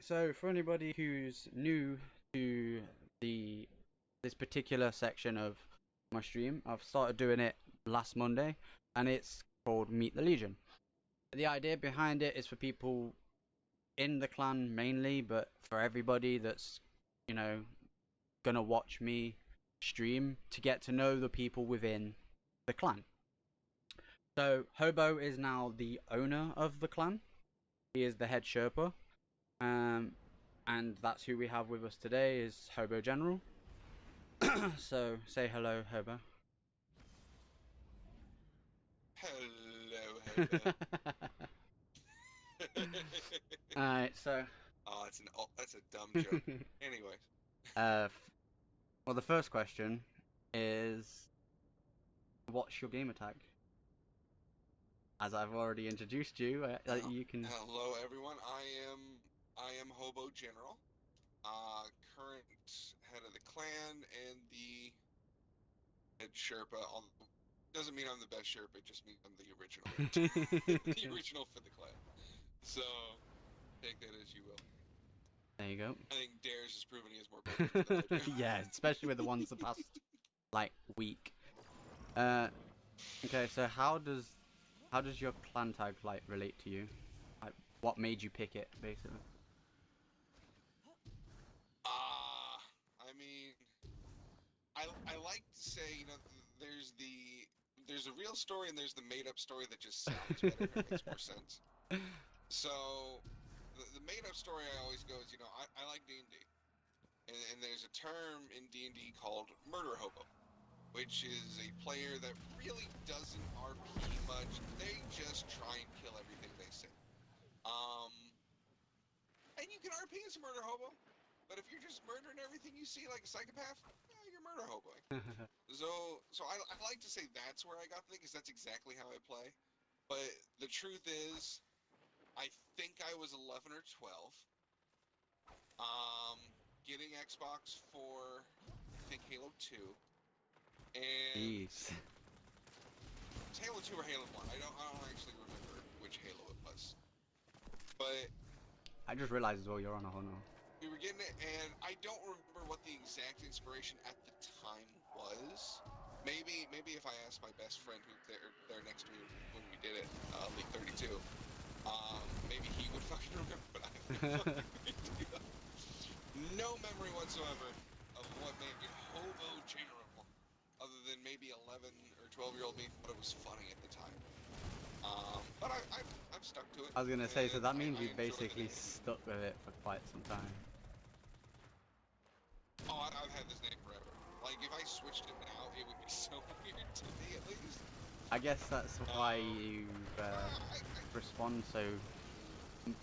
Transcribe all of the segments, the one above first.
So for anybody who's new to the this particular section of my stream, I've started doing it last Monday, and it's called Meet the Legion. The idea behind it is for people in the clan mainly, but for everybody that's, you know, gonna watch me stream to get to know the people within the clan. So Hobo is now the owner of the clan. He is the head Sherpa. Um, and that's who we have with us today is Hobo General. So say hello, Hobo. Hello, Hobo. Alright, so Oh, that's a dumb joke. Anyways, uh, well, the first question is, what's your gamer tag? As I've already introduced you, you can. hello everyone. I am Hobo General, current head of the clan and the head Sherpa. Doesn't mean I'm the best Sherpa. It just means I'm the original, the original for the clan. So take that as you will. There you go. I think Dares has proven he has more brains than I do. Yeah, especially with the ones the past like week. Uh, okay, so how does your clan tag like relate to you? Like, what made you pick it, basically? I mean, I like to say, there's a real story and there's the made up story that just sounds better and makes more sense. So the made up story I always go is, I like D&D, and there's a term in D&D called murder hobo, which is a player that really doesn't RP much. They just try and kill everything they see. Um, and you can RP as a murder hobo, but if you're just murdering everything you see like a psychopath, you're murder hoboing. So I like to say that's where I got the thing, because that's exactly how I play. But the truth is, I think I was 11 or 12. Um, Getting Xbox for, I think, Halo 2. And Jeez. it's Halo 2 or Halo 1. I don't actually remember which Halo it was. But I just realized as well you're on a Honor. we were getting it, and I don't remember what the exact inspiration at the time was. Maybe if I asked my best friend who's there next to me when we did it, League 32, maybe he would fucking remember, but I have no fucking idea. No memory whatsoever of what made Hobo General, other than maybe 11 or 12-year-old me thought it was funny at the time. But I've stuck to it, I was gonna say, so and that means I you enjoy the basically name. stuck with it for quite some time. Oh, I've had this name forever. Like, if I switched it now, it would be so weird to me, at least. I guess that's why Um, you I respond so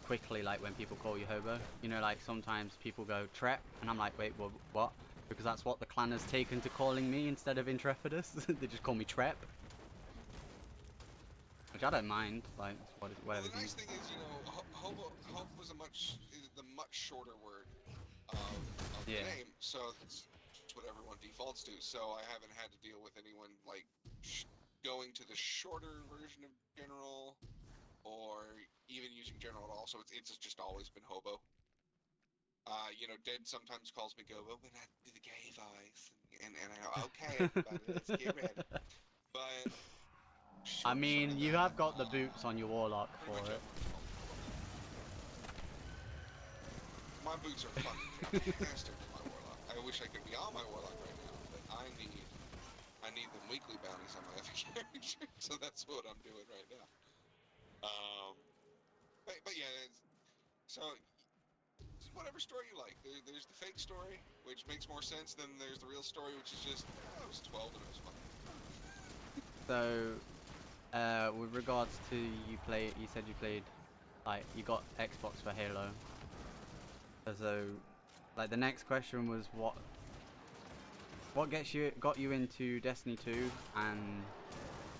quickly, like when people call you Hobo. You know, like sometimes people go Trep, and I'm like, wait, what? Because that's what the clan has taken to calling me instead of Intrepidus. They just call me Trep, which I don't mind. Like, well, the whatever's nice easy. thing is, hobo is the much shorter word of the Yeah. name, so that's what everyone defaults to. So I haven't had to deal with anyone like going to the shorter version of general, or even using general at all. So it's just always been hobo. Dead sometimes calls me Gobo, but I do the gay voice, and I go, okay, everybody, let's get ready. But I short mean, of you that, have got the boots on your Warlock pretty for much it. everyone's called me Gobo. My boots are fucking fantastic for my Warlock. I wish I could be on my Warlock right now, but I need them weekly bounties on my other character, so that's what I'm doing right now. But yeah, so whatever story you like. There's the fake story, which makes more sense than there's the real story, which is just, I was 12 and it was fun. So, with regards to you said you played, like, you got Xbox for Halo. So, like, the next question was what got you into Destiny 2 and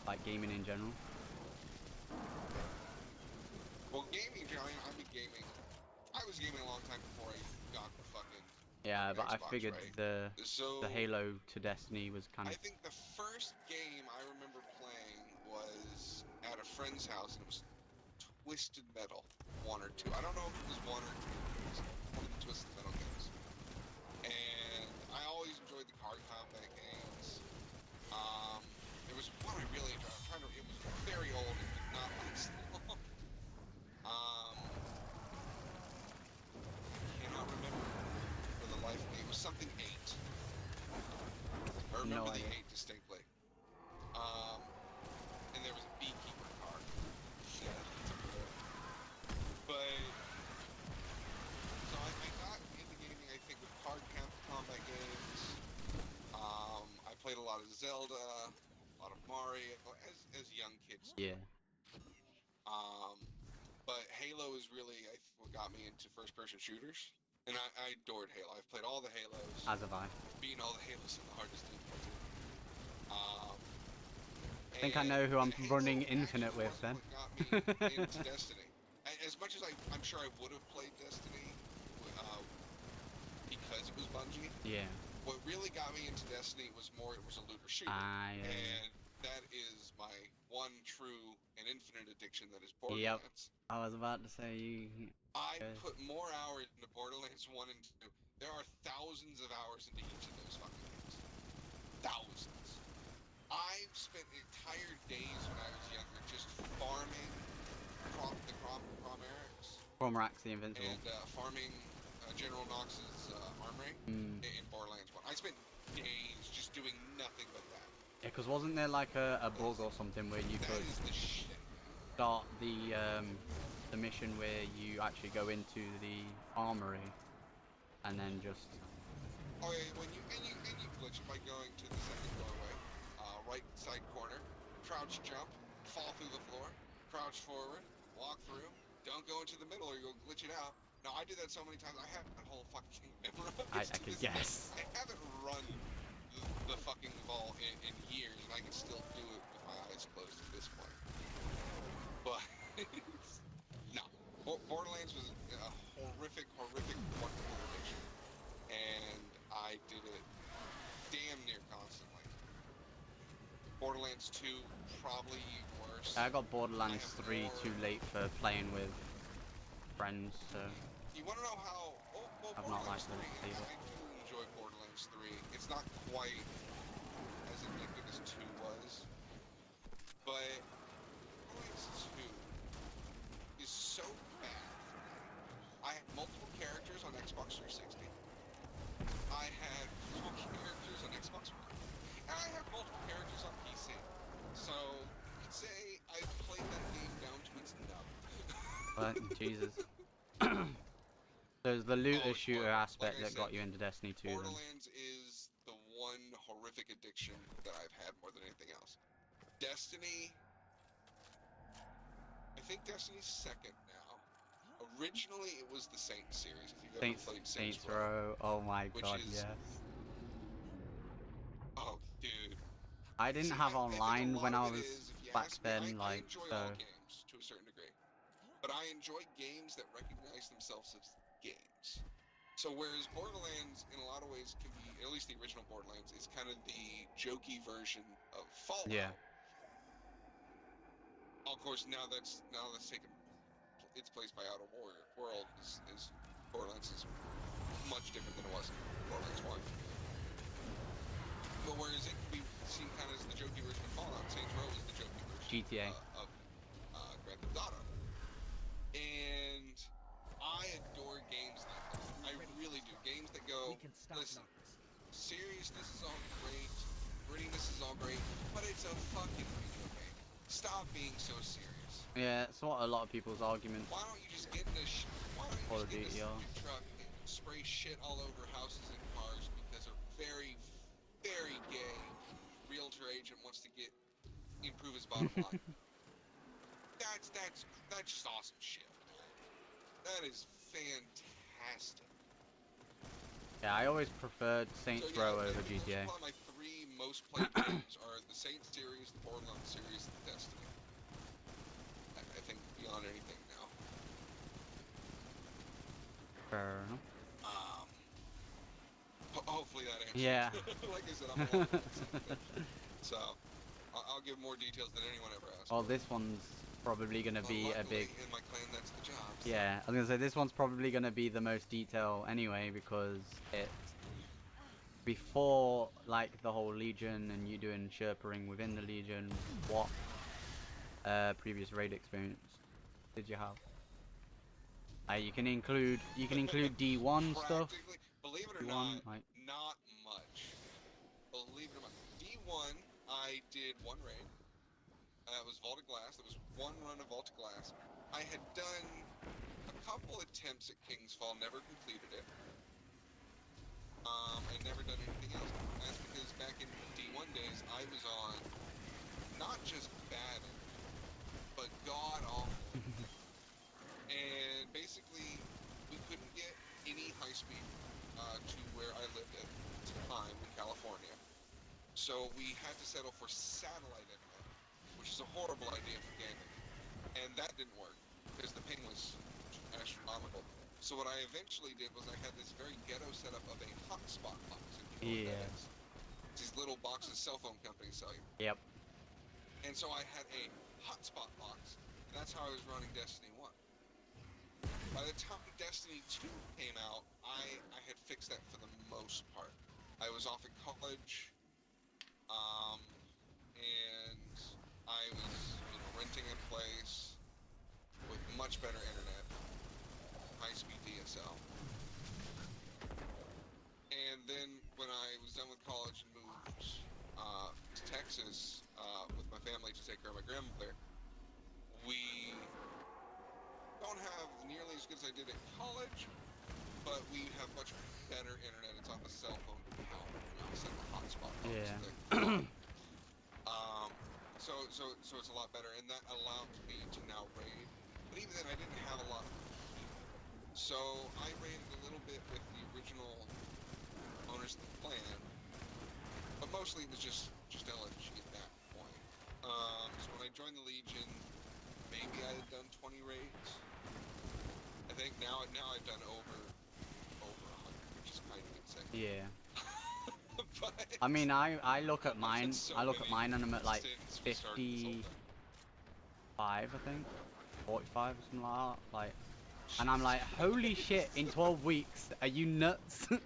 like gaming in general? Well, gaming, I've been gaming. I was gaming a long time before I got the Yeah, fucking but I Xbox, figured right? the So Halo to Destiny was kind I of. think the first game I remember playing was at a friend's house, and it was Twisted Metal 1 or 2. I don't know if it was 1 or 2. No remember the idea. 8 distinctly. And there was a beekeeper card. Yeah, that's a blur. But so I got into gaming, I think, with card combat games. I played a lot of Zelda, a lot of Mario, as young kids do. Yeah. But Halo is really what got me into first-person shooters, and I adored Halo. I've played all the Halos. As have I. I've beaten all the Halos in the hardest difficulty. I think I know who I'm Halo running Infinite actually with wasn't then. what got me into Destiny. As much as I'm sure I would have played Destiny because it was Bungie, Yeah. what really got me into Destiny was it was a looter shooter. Yeah. And that is my one true and infinite addiction, that is Yep. Borderlands. I was about to say you. I put more hours into Borderlands 1 and 2. There are thousands of hours into each of those fucking games. Thousands. I've spent entire days when I was younger just farming the Cromerics. Cormorant's the Invincible. And farming General Knox's armory in Borderlands 1. I spent days just doing nothing but that. Yeah, because wasn't there like a bug or something where you could That is the shit. start the mission where you actually go into the armory and then just. Oh yeah, when you glitch it by going to the second doorway, right side corner, crouch jump, fall through the floor, crouch forward, walk through. Don't go into the middle or you'll glitch it out. Now I did that so many times. I have that whole fucking thing memorized. I could guess. I haven't run the fucking vault in years, and I can still do it with my eyes closed at this point. But no, Borderlands was a horrific, wonderful addiction, and I did it damn near constantly. Borderlands 2 probably worse. I got Borderlands 3 too late for playing with friends, so. You want to know how? Well, I've not Borderlands liked 3. it either. I do enjoy Borderlands 3. It's not quite as addictive as 2 was, but Borderlands 2 is so bad for me. I had multiple characters on Xbox 360. I had multiple characters on Xbox One. And I have multiple characters on PC. So you could say I've played that game down to its nub. But Jesus. There's the looter shooter Horrible. aspect Like I that said, got you into Destiny 2 then. Borderlands is the one horrific addiction that I've had more than anything else. Destiny, I think Destiny's second now. Originally, it was the Saints series. If you've ever played Saints Row, Oh my god, is, yes. oh, dude. I didn't See, have I think a online lot when of I it was is, if you back ask me, then, I like, enjoy so. all games to a certain degree. But I enjoy games that recognize themselves as games. So whereas Borderlands, in a lot of ways, can be, at least the original Borderlands, is kind of the jokey version of Fallout. Yeah. Of course, now that's taken its place by Outer World, is Borderlands is much different than it was in Borderlands 1. But whereas it can be seen kind of as the jokey version of Fallout, Saints Row is the jokey version GTA. Of Grand Theft Auto. And I adore games like that. I really do. Games that go, listen, seriousness is all great, grittiness is all great, but it's a fucking video game. Stop being so serious. Yeah, it's what a lot of people's arguments. Why don't you just get in a stupid truck and spray shit all over houses and cars because a very, very gay realtor agent wants to improve his bottom line? That's just awesome shit, man. That is fantastic. Yeah, I always preferred Saints Row over I think GTA. those are probably my three most played games are the Saints series, the Borderlands series, and Destiny. I think beyond anything now. Fair enough. Hopefully that answers. Yeah. Like I said, I'm a long way so I'll give more details than anyone ever asked. Well, this one's probably going to be a big. In my clan, that's the job. So. Yeah, I was going to say this one's probably going to be the most detail anyway because it's before like the whole Legion and you doing Sherpering within the Legion. What previous raid experience did you have? You can include D1 stuff. Believe it or D1, not, like. not much. Believe it or not. one, I did one raid. That was Vault of Glass. That was one run of Vault of Glass. I had done a couple attempts at King's Fall, never completed it. I'd never done anything else. And that's because back in D1 days, I was on not just bad internet, but god awful internet. And basically, we couldn't get any high speed to where I lived at the time in California. So we had to settle for satellite internet, which is a horrible idea for gaming. And that didn't work because the ping was astronomical. So what I eventually did was I had this very ghetto setup of a hotspot box, if you know what that is. It's these little boxes cell phone companies sell you. Yep. And so I had a hotspot box, and that's how I was running Destiny 1. By the time Destiny 2 came out, I had fixed that for the most part. I was off at college, and I was, renting a place with much better internet, high-speed DSL. And then when I was done with college and moved to Texas with my family to take care of my grandmother, we don't have nearly as good as I did at college, but we have much better internet. It's off a cell phone tower instead of a hotspot box. Yeah. So it's a lot better, and that allows me to now raid. But even then, I didn't have a lot of people. So I raided a little bit with the original owners of the plan, but mostly it was just LFG at that point. So when I joined the Legion, maybe I had done 20 raids. I think now I've done over 100, which is kind of insane. Yeah. But I mean, I look at mine. so I look at mine and I'm at like since we started this whole 55, thing. I think, 45 or something like that. Like, and I'm like, holy shit! In 12 weeks, are you nuts? Well,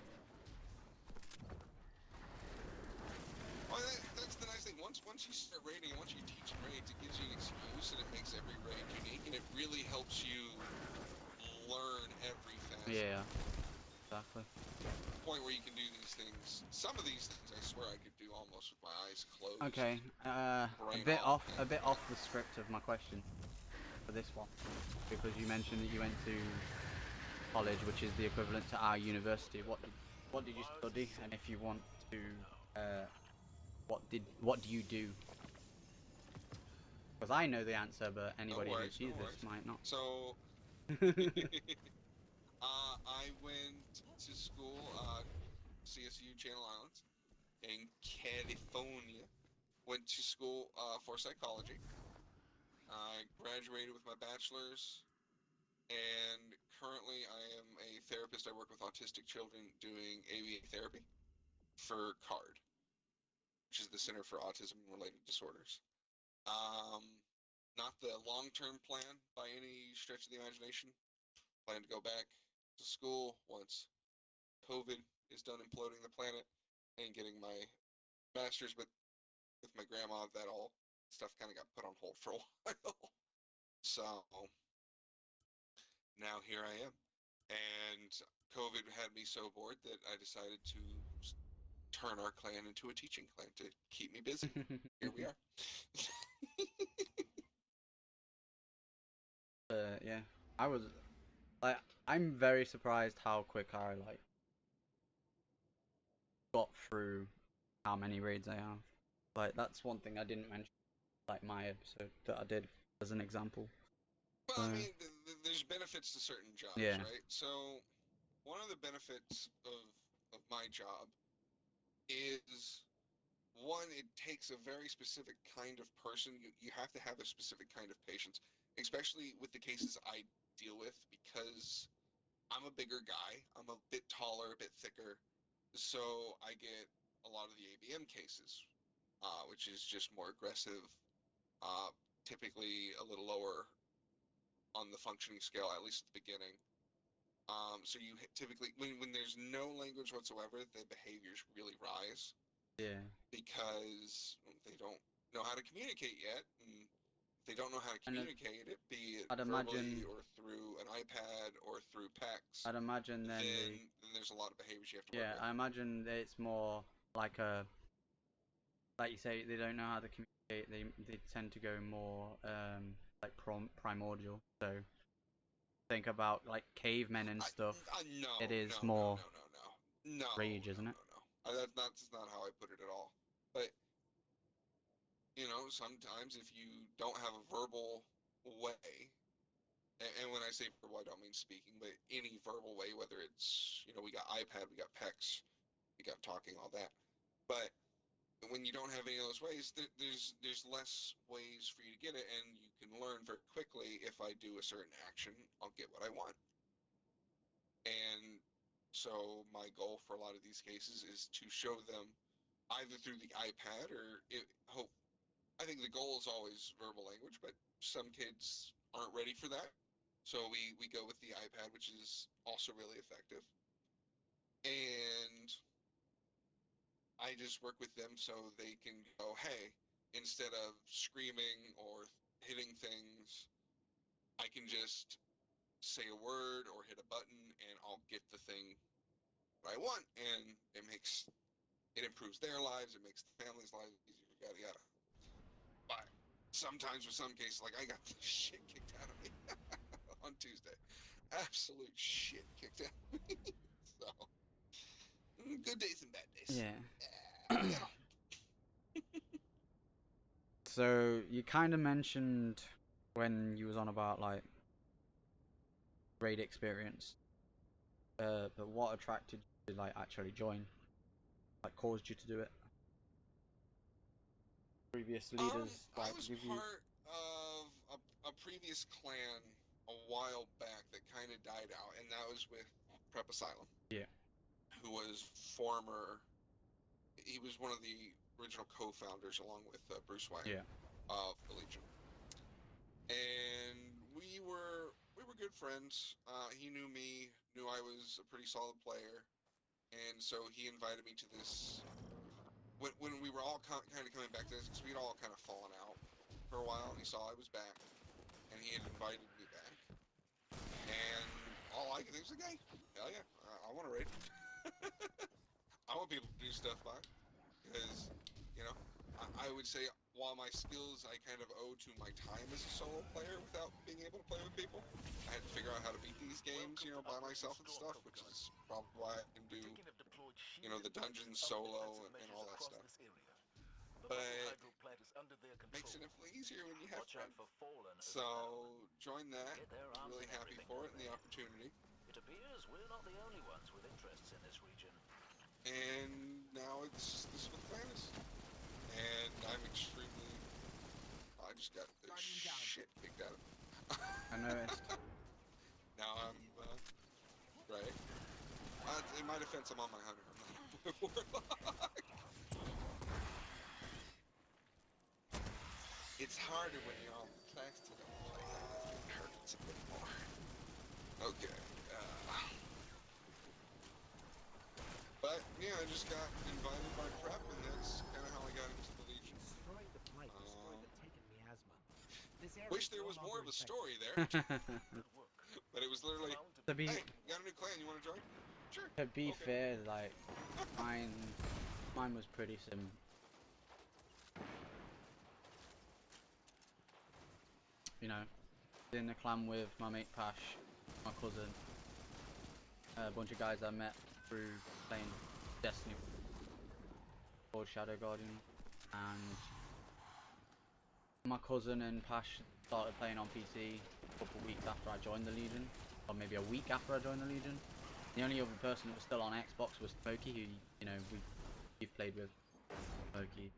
that's the nice thing. Once you start raiding and once you teach raids, it gives you an excuse and it makes every raid unique and it really helps you learn every facet. Yeah, exactly. To the point where you can do these things. Some of these things I swear I could do almost with my eyes closed. Okay, a bit off the script of my question for this one, because you mentioned that you went to college, which is the equivalent to our university. What did you study, and if you want to, what do you do? Because I know the answer, but anybody who sees this might not. So, I went to school, CSU Channel Islands in California. Went to school for psychology. I graduated with my bachelor's, and currently I am a therapist. I work with autistic children doing ABA therapy for CARD, which is the Center for Autism and Related Disorders. Not the long-term plan by any stretch of the imagination. Plan to go back to school once COVID is done imploding the planet and getting my master's, but with my grandma, that all stuff kind of got put on hold for a while. So now here I am. And COVID had me so bored that I decided to turn our clan into a teaching clan to keep me busy. Here we are. Yeah, I was like, I'm very surprised how quick I like got through how many raids I have. Like, that's one thing I didn't mention, like my episode that I did as an example. Well, I mean, there's benefits to certain jobs, Yeah. right? So one of the benefits of my job is, one, it takes a very specific kind of person. You have to have a specific kind of patience, especially with the cases I deal with, because I'm a bigger guy. I'm a bit taller, a bit thicker, so I get a lot of the ABM cases, which is just more aggressive, typically a little lower on the functioning scale, at least at the beginning. So you typically, when there's no language whatsoever, the behaviors really rise. Yeah. Because they don't know how to communicate yet, and if they don't know how to communicate it, be it verbally or through an iPad or through PAX, I'd imagine then there's a lot of behaviors you have to work with. I imagine that it's more like a like you say, they don't know how to communicate. They tend to go more like primordial. So think about like cavemen and stuff. No, It is no, no, more no, no, no, no, rage, no, isn't it? no, no. That's not how I put it at all. But you know, sometimes if you don't have a verbal way, and when I say verbal, I don't mean speaking, but any verbal way, whether it's, you know, we got iPad, we got PEX, we got talking, all that. But when you don't have any of those ways, there's less ways for you to get it, and you can learn very quickly. If I do a certain action, I'll get what I want. And so my goal for a lot of these cases is to show them either through the iPad or hope. I think the goal is always verbal language, but some kids aren't ready for that. So we go with the iPad, which is also really effective. And I just work with them so they can go, hey, instead of screaming or hitting things, I can just say a word or hit a button and I'll get the thing that I want. And it improves their lives, it makes the family's lives easier, yada yada. But sometimes with some cases, like I got the shit kicked out of me on Tuesday. Absolute shit kicked out of me. So good days and bad days. Yeah. You know. So you kind of mentioned when you was on about like raid experience, but what attracted you to like actually join? Like caused you to do it? Previous leaders I like was give you? part of a previous clan a while back that kind of died out, and that was with Prep Asylum, Yeah. who was former. He was one of the original co-founders, along with Bruce Wayne, Yeah. of the Legion, and we were good friends. He knew me, knew I was a pretty solid player, and so he invited me to this. When we were all kind of coming back to this, because we'd all kind of fallen out for a while, and he saw I was back, and he had invited me back. And all I could think was like, hey, hell yeah, I want to raid. I want people to do stuff by, because, you know, I would say while my skills I kind of owe to my time as a solo player without being able to play with people, I had to figure out how to beat these games, you know, by myself and stuff, which is probably why I can do, you know, the dungeons solo and all that stuff. But makes it infinitely easier when you have friends. So join that. Was really happy for it and the opportunity. It appears we're not the only ones with interests in this region. And now this is what the plan is. And I'm extremely. I just got the shit kicked out of me. I noticed. Now I'm right. In my defense, I'm on my hunter. I'm not on my warlock. It's harder when you're on the class to don't play. It hurts a bit more. Okay. But yeah, I just got invited by Prep, and that's kind of how I got into the Legion. Wish there was more of a story there, but it was literally, to be hey, you got a new clan, you want to join? Sure. to be Okay. fair, like mine was pretty simple. You know, in the clan with my mate Pash, my cousin, a bunch of guys I met through playing Destiny called Shadow Guardian, and my cousin and Pash started playing on PC a couple of weeks after I joined the Legion, or maybe a week after I joined the Legion. The only other person that was still on Xbox was Smokey, who you know we've played with Smokey.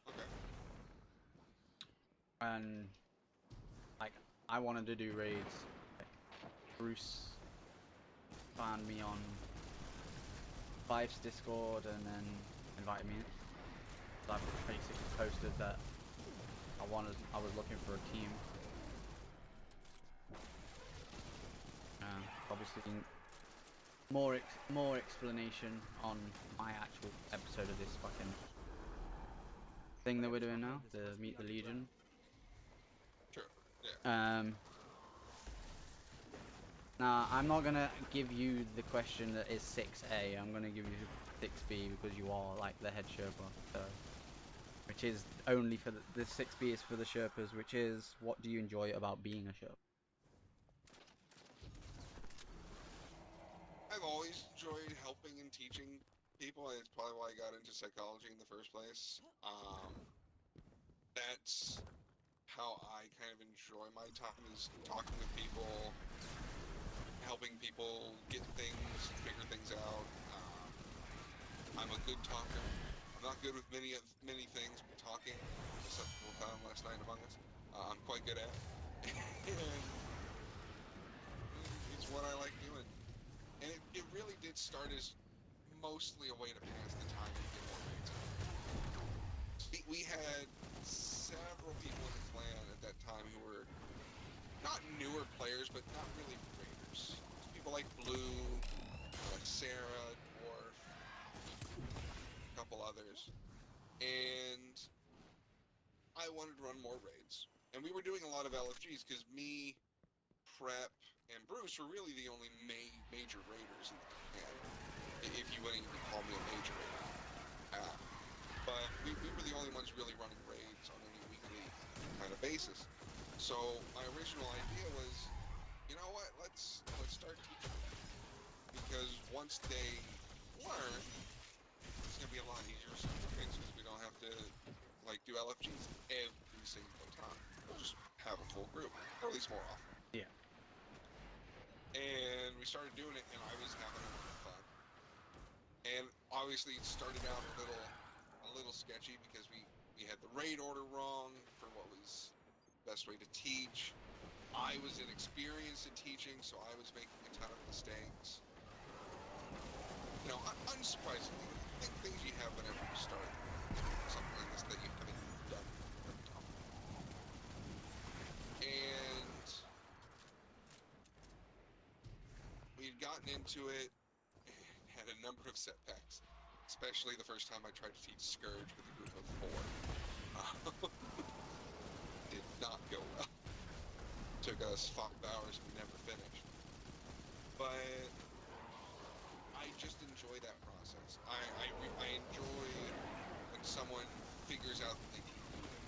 Okay. And like I wanted to do raids. Like, Bruce found me on Vive's Discord and then invited me in. So I basically posted that I was looking for a team. Obviously, more explanation on my actual episode of this fucking thing that we're doing now, the Meet the Legion. Sure. Yeah. Um, Now, I'm not gonna give you the question that is 6A. I'm gonna give you 6B because you are like the head Sherpa. So, which is only for the 6B is for the Sherpas, which is what do you enjoy about being a Sherpa? I've always enjoyed helping and teaching people. It's probably why I got into psychology in the first place. That's how I kind of enjoy my time, is talking with people, helping people get things, figure things out. I'm a good talker. I'm not good with many things, but talking, as some people found last night among us, I'm quite good at. And it's what I like doing. And it really did start as mostly a way to pass the time and get more raids. We had several people in the clan at that time who were not newer players, but not really raiders. People like Blue, like Sarah, Dwarf, a couple others. And I wanted to run more raids. And we were doing a lot of LFGs because me, Prep, and Bruce were really the only major raiders in the clan. If you wouldn't even call me a major raider. But we were the only ones really running raids on any weekly kind of basis. So my original idea was, you know what, let's start teaching them. Because once they learn, it's going to be a lot easier to run raids because we don't have to like do LFGs every single time. We'll just have a full group, or at least more often. Yeah. And we started doing it, and I was having a lot of fun. And obviously, it started out a little sketchy because we had the raid order wrong for what was the best way to teach. I was inexperienced in teaching, so I was making a ton of mistakes. You know, unsurprisingly, things you have whenever you start something like this that you haven't done before. And we had gotten into it and had a number of setbacks, especially the first time I tried to teach Scourge with a group of 4. Did not go well. Took us 5 hours and we never finished. But I just enjoy that process. I enjoy when someone figures out that they can do it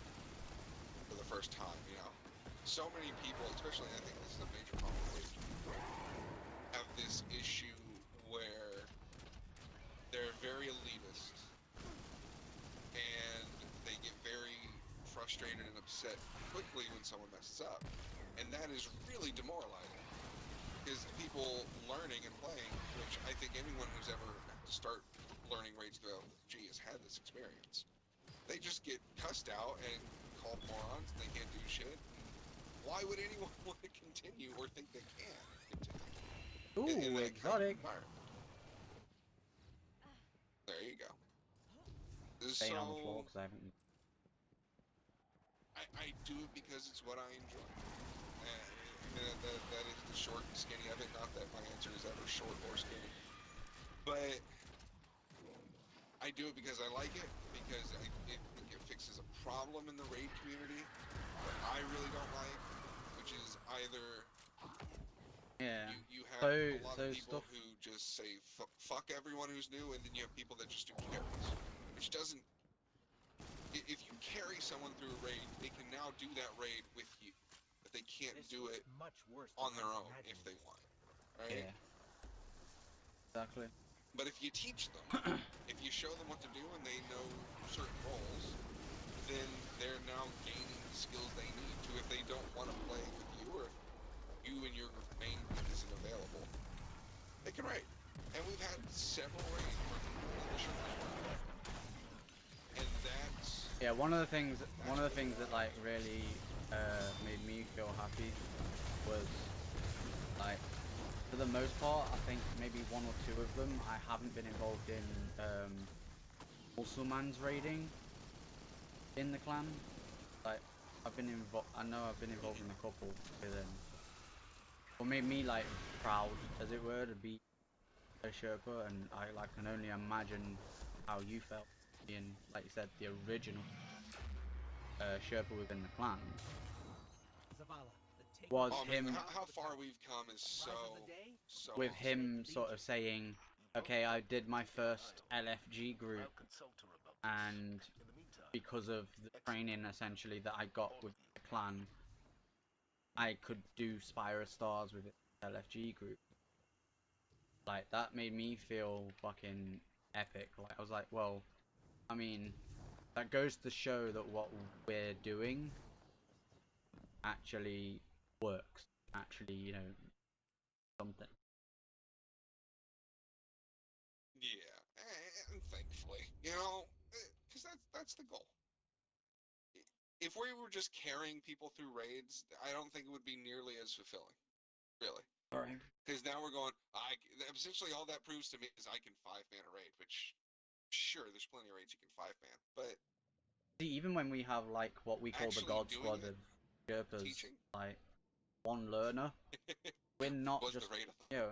for the first time, you know. So many people, especially I think this is a major problem with people, have this issue where they're very elitist and they get very frustrated and upset quickly when someone messes up. And that is really demoralizing because the people learning and playing, which I think anyone who's ever had to start learning raids through LFG has had this experience. They just get cussed out and called morons and they can't do shit. Why would anyone want to continue or think they can continue? Ooh, in that exotic. kind of environment? There you go. Staying on the So floor because I haven't. I do it because it's what I enjoy. That is the short and skinny of it. Not that my answer is ever short or skinny, but I do it because I like it. Because I think it fixes a problem in the raid community that I really don't like, which is either Yeah. you have a lot of So people stuff. who just say fuck everyone who's new, and then you have people that just do carries, which doesn't. If you carry someone through a raid, they can now do that raid with you, but they can't do it on their own if they want, right? Yeah. Exactly. But if you teach them, if you show them what to do and they know certain roles, then they're now gaining the skills they need to if they don't want to play with you, or if you and your main group isn't available, they can raid. And we've had several raids where the Sherpas were, and that's Yeah, one of the things that like really made me feel happy was like for the most part, I think maybe 1 or 2 of them I haven't been involved in Musulman's raiding in the clan. Like I know I've been involved in a couple with them. What made me like proud, as it were, to be a Sherpa, and I like can only imagine how you felt being, like you said, the original Sherpa within the clan. was Oh, I mean, him how far we've come is so with awesome. him sort of saying, okay, I did my first LFG group, and because of the training essentially that I got with the clan, I could do Spire Stars with the LFG group. Like, that made me feel fucking epic. Like, I was like, well, I mean, that goes to show that what we're doing actually works. Actually, you know, something. Yeah, and thankfully, you know, because that's the goal. If we were just carrying people through raids, I don't think it would be nearly as fulfilling, really. Alright. Because now we're going, essentially all that proves to me is I can 5-man a raid, which, sure, there's plenty of raids you can 5-man, but See, even when we have like what we call the actually God doing Squad it, of Sherpas, teaching, like one learner, we're not was just, the raid you know.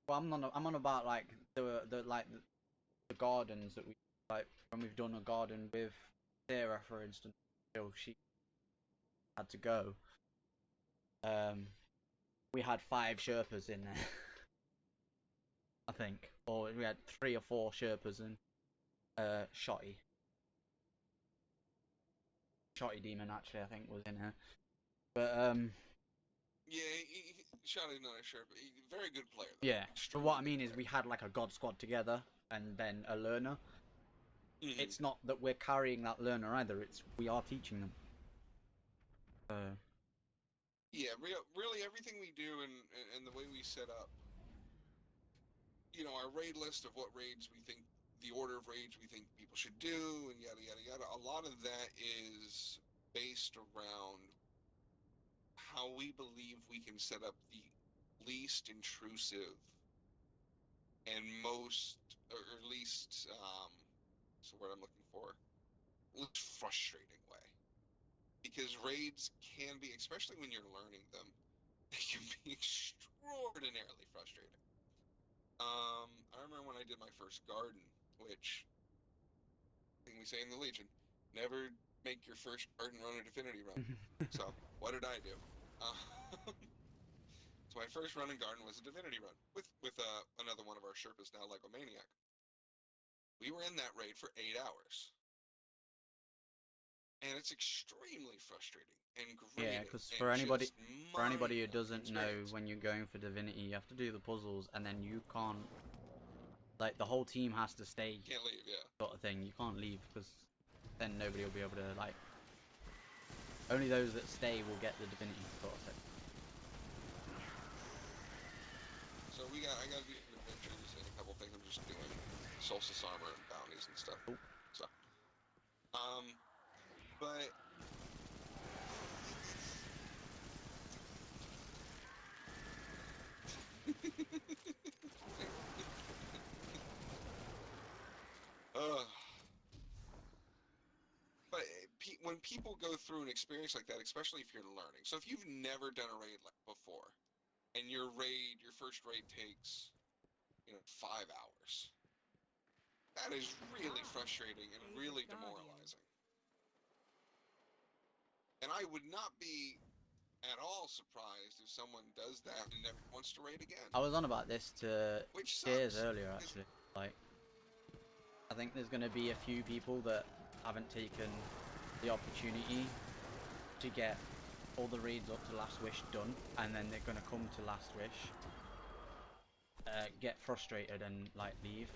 Well, I'm on about like the gardens that we like when we've done a garden with Sarah, for instance. Till she had to go. We had 5 Sherpas in there, I think, or we had 3 or 4 Sherpas and Shotty Demon actually I think was in here, but yeah, Shotty's not a sure, but very good player though. yeah. But Extremely what I good mean is player. we had like a God Squad together and then a learner. Mm-hmm. It's not that we're carrying that learner either. It's we are teaching them. Yeah, really everything we do and the way we set up, you know, our raid list of what raids we think, the order of raids we think people should do, and yada yada yada. A lot of that is based around how we believe we can set up the least intrusive and most, or least, what's the word I'm looking for? Least frustrating way. Because raids can be, especially when you're learning them, they can be extraordinarily frustrating. I remember when I did my first garden, which I think we say in the Legion, never make your first garden run a divinity run. So what did I do? So my first run in garden was a divinity run with another one of our Sherpas now, Lego Maniac. We were in that raid for 8 hours, and it's extremely frustrating and Yeah, grating because and just for anybody who mind-numbing doesn't know, experience. when you're going for Divinity, you have to do the puzzles, and then you can't, like, the whole team has to stay, Can't leave, yeah. sort of thing. You can't leave because then nobody will be able to, like, only those that stay will get the Divinity, sort of thing. So I got to do some adventures and a couple things. I'm just doing solstice armor and bounties and stuff. Cool. So, but but when people go through an experience like that, especially if you're learning, so if you've never done a raid like before, and your first raid takes, 5 hours, that is really frustrating and really demoralizing. And I would not be at all surprised if someone does that and never wants to raid again, I was on about this to which Cheers sucks. earlier, actually. Like, I think there's going to be a few people that haven't taken the opportunity to get all the raids up to Last Wish done, and then they're going to come to Last Wish, get frustrated and like leave.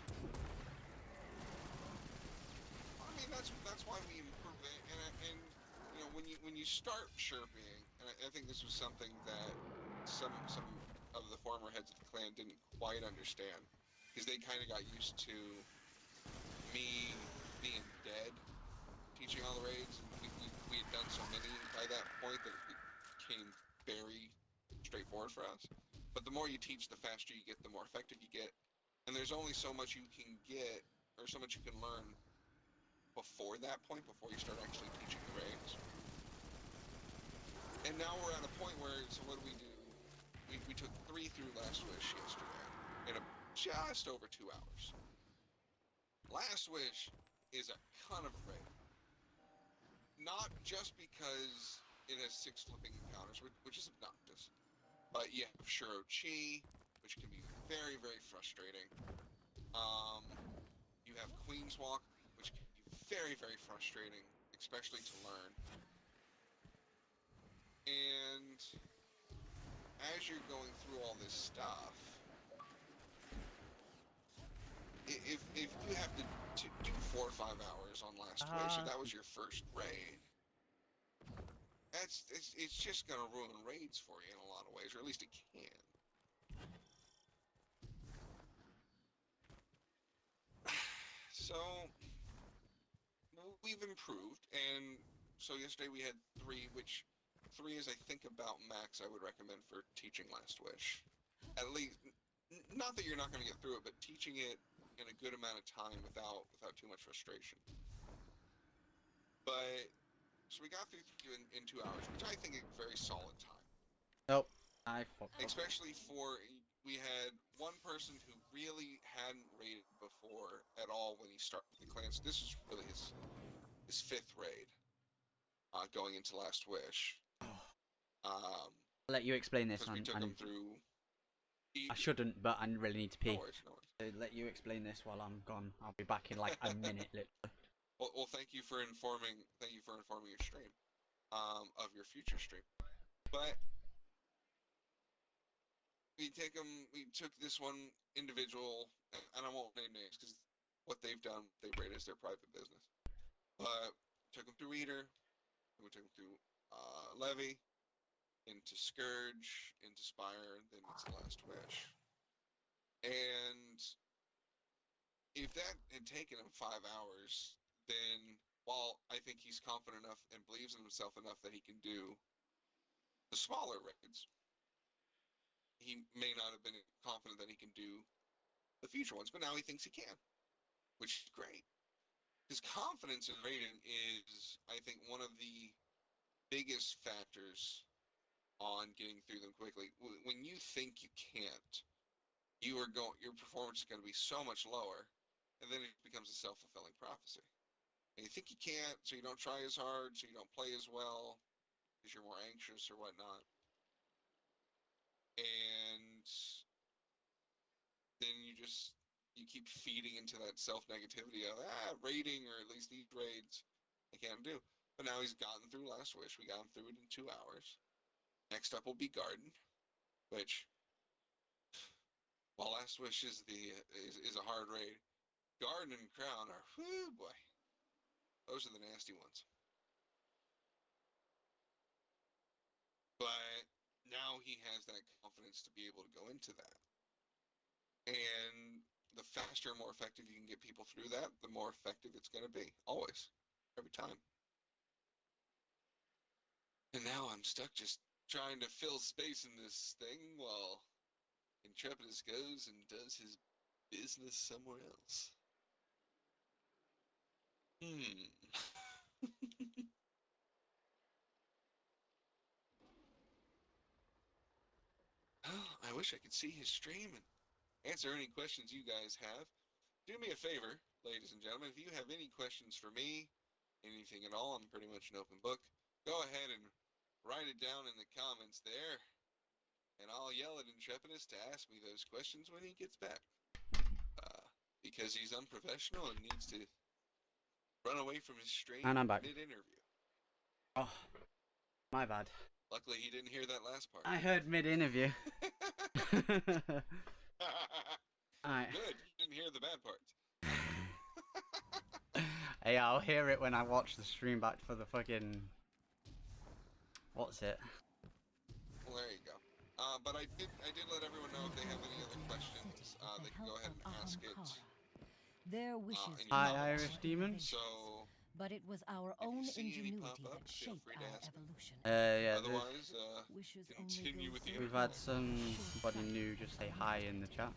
I mean, that's why we improve it, and when you start chirping, and I think this was something that some of the former heads of the clan didn't quite understand, because they kind of got used to me being dead, teaching all the raids, and we had done so many by that point that it became very straightforward for us. But the more you teach, the faster you get, the more effective you get, and there's only so much you can get, or so much you can learn before that point, before you start actually teaching the raids. And now we're at a point where, so what do? We took 3 through Last Wish yesterday in just over 2 hours. Last Wish is a ton of a raid. Not just because it has 6 flipping encounters, which is obnoxious. But you have Shuro Chi, which can be very, very frustrating. You have Queen's Walk, which can be very, very frustrating, especially to learn. And as you're going through all this stuff, if you have to do 4 or 5 hours on Last Wish, and that was your first raid, it's just gonna ruin raids for you in a lot of ways, or at least it can. So we've improved, and so yesterday we had 3, which 3 is I think about max I would recommend for teaching Last Wish. At least, not that you're not going to get through it, but teaching it in a good amount of time without too much frustration. But so we got through in 2 hours, which I think is a very solid time. Nope. I fucked up. Especially for, we had one person who really hadn't raided before at all when he started the clan. So this was really his 5th raid, going into Last Wish. I'll let you explain this Because we one. took him through. I shouldn't, but I really need to pee. No worries, no worries. So let you explain this while I'm gone. I'll be back in like a minute, literally. Well, thank you for informing. Thank you for informing your stream, of your future stream. But we took this one individual, and I won't name names because what they've done, they rate as their private business. But took him through Eater, and we took him through Levy, into Scourge, into Spire, then into Last Wish. And if that had taken him 5 hours, then while I think he's confident enough and believes in himself enough that he can do the smaller raids, he may not have been confident that he can do the future ones, but now he thinks he can, which is great. His confidence in raiding is, I think, one of the biggest factors on getting through them quickly. When you think you can't, your performance is going to be so much lower, and then it becomes a self-fulfilling prophecy. And you think you can't, so you don't try as hard, so you don't play as well, because you're more anxious or whatnot. And then you keep feeding into that self-negativity of, raiding, or at least these raids, I can't do. But now he's gotten through Last Wish. We got him through it in 2 hours. Next up will be Garden, which, while Last Wish is a hard raid, Garden and Crown are, whoo boy, those are the nasty ones. But now he has that confidence to be able to go into that. And the faster and more effective you can get people through that, the more effective it's going to be. Always. Every time. And now I'm stuck just trying to fill space in this thing while Intrepidus goes and does his business somewhere else. I wish I could see his stream and answer any questions you guys have. Do me a favor, ladies and gentlemen, if you have any questions for me, anything at all, I'm pretty much an open book. Go ahead and write it down in the comments there, and I'll yell at Intrepidus to ask me those questions when he gets back. Because he's unprofessional and needs to run away from his stream And I'm back. mid-interview. Oh, my bad. Luckily, he didn't hear that last part. I heard mid-interview. Alright. Good, you didn't hear the bad parts. Hey, I'll hear it when I watch the stream back for the fucking... What's it? Well, there you go. But I did let everyone know if they have any other questions, they can go ahead and ask it. Their wishes in your Hi, comments. Irish Demon. So, but it was our if you own see any ingenuity pop up, that feel shaped free to our ask me. evolution. Yeah, Otherwise, Wishes continue with the we've interview. had somebody new just say hi in the chat.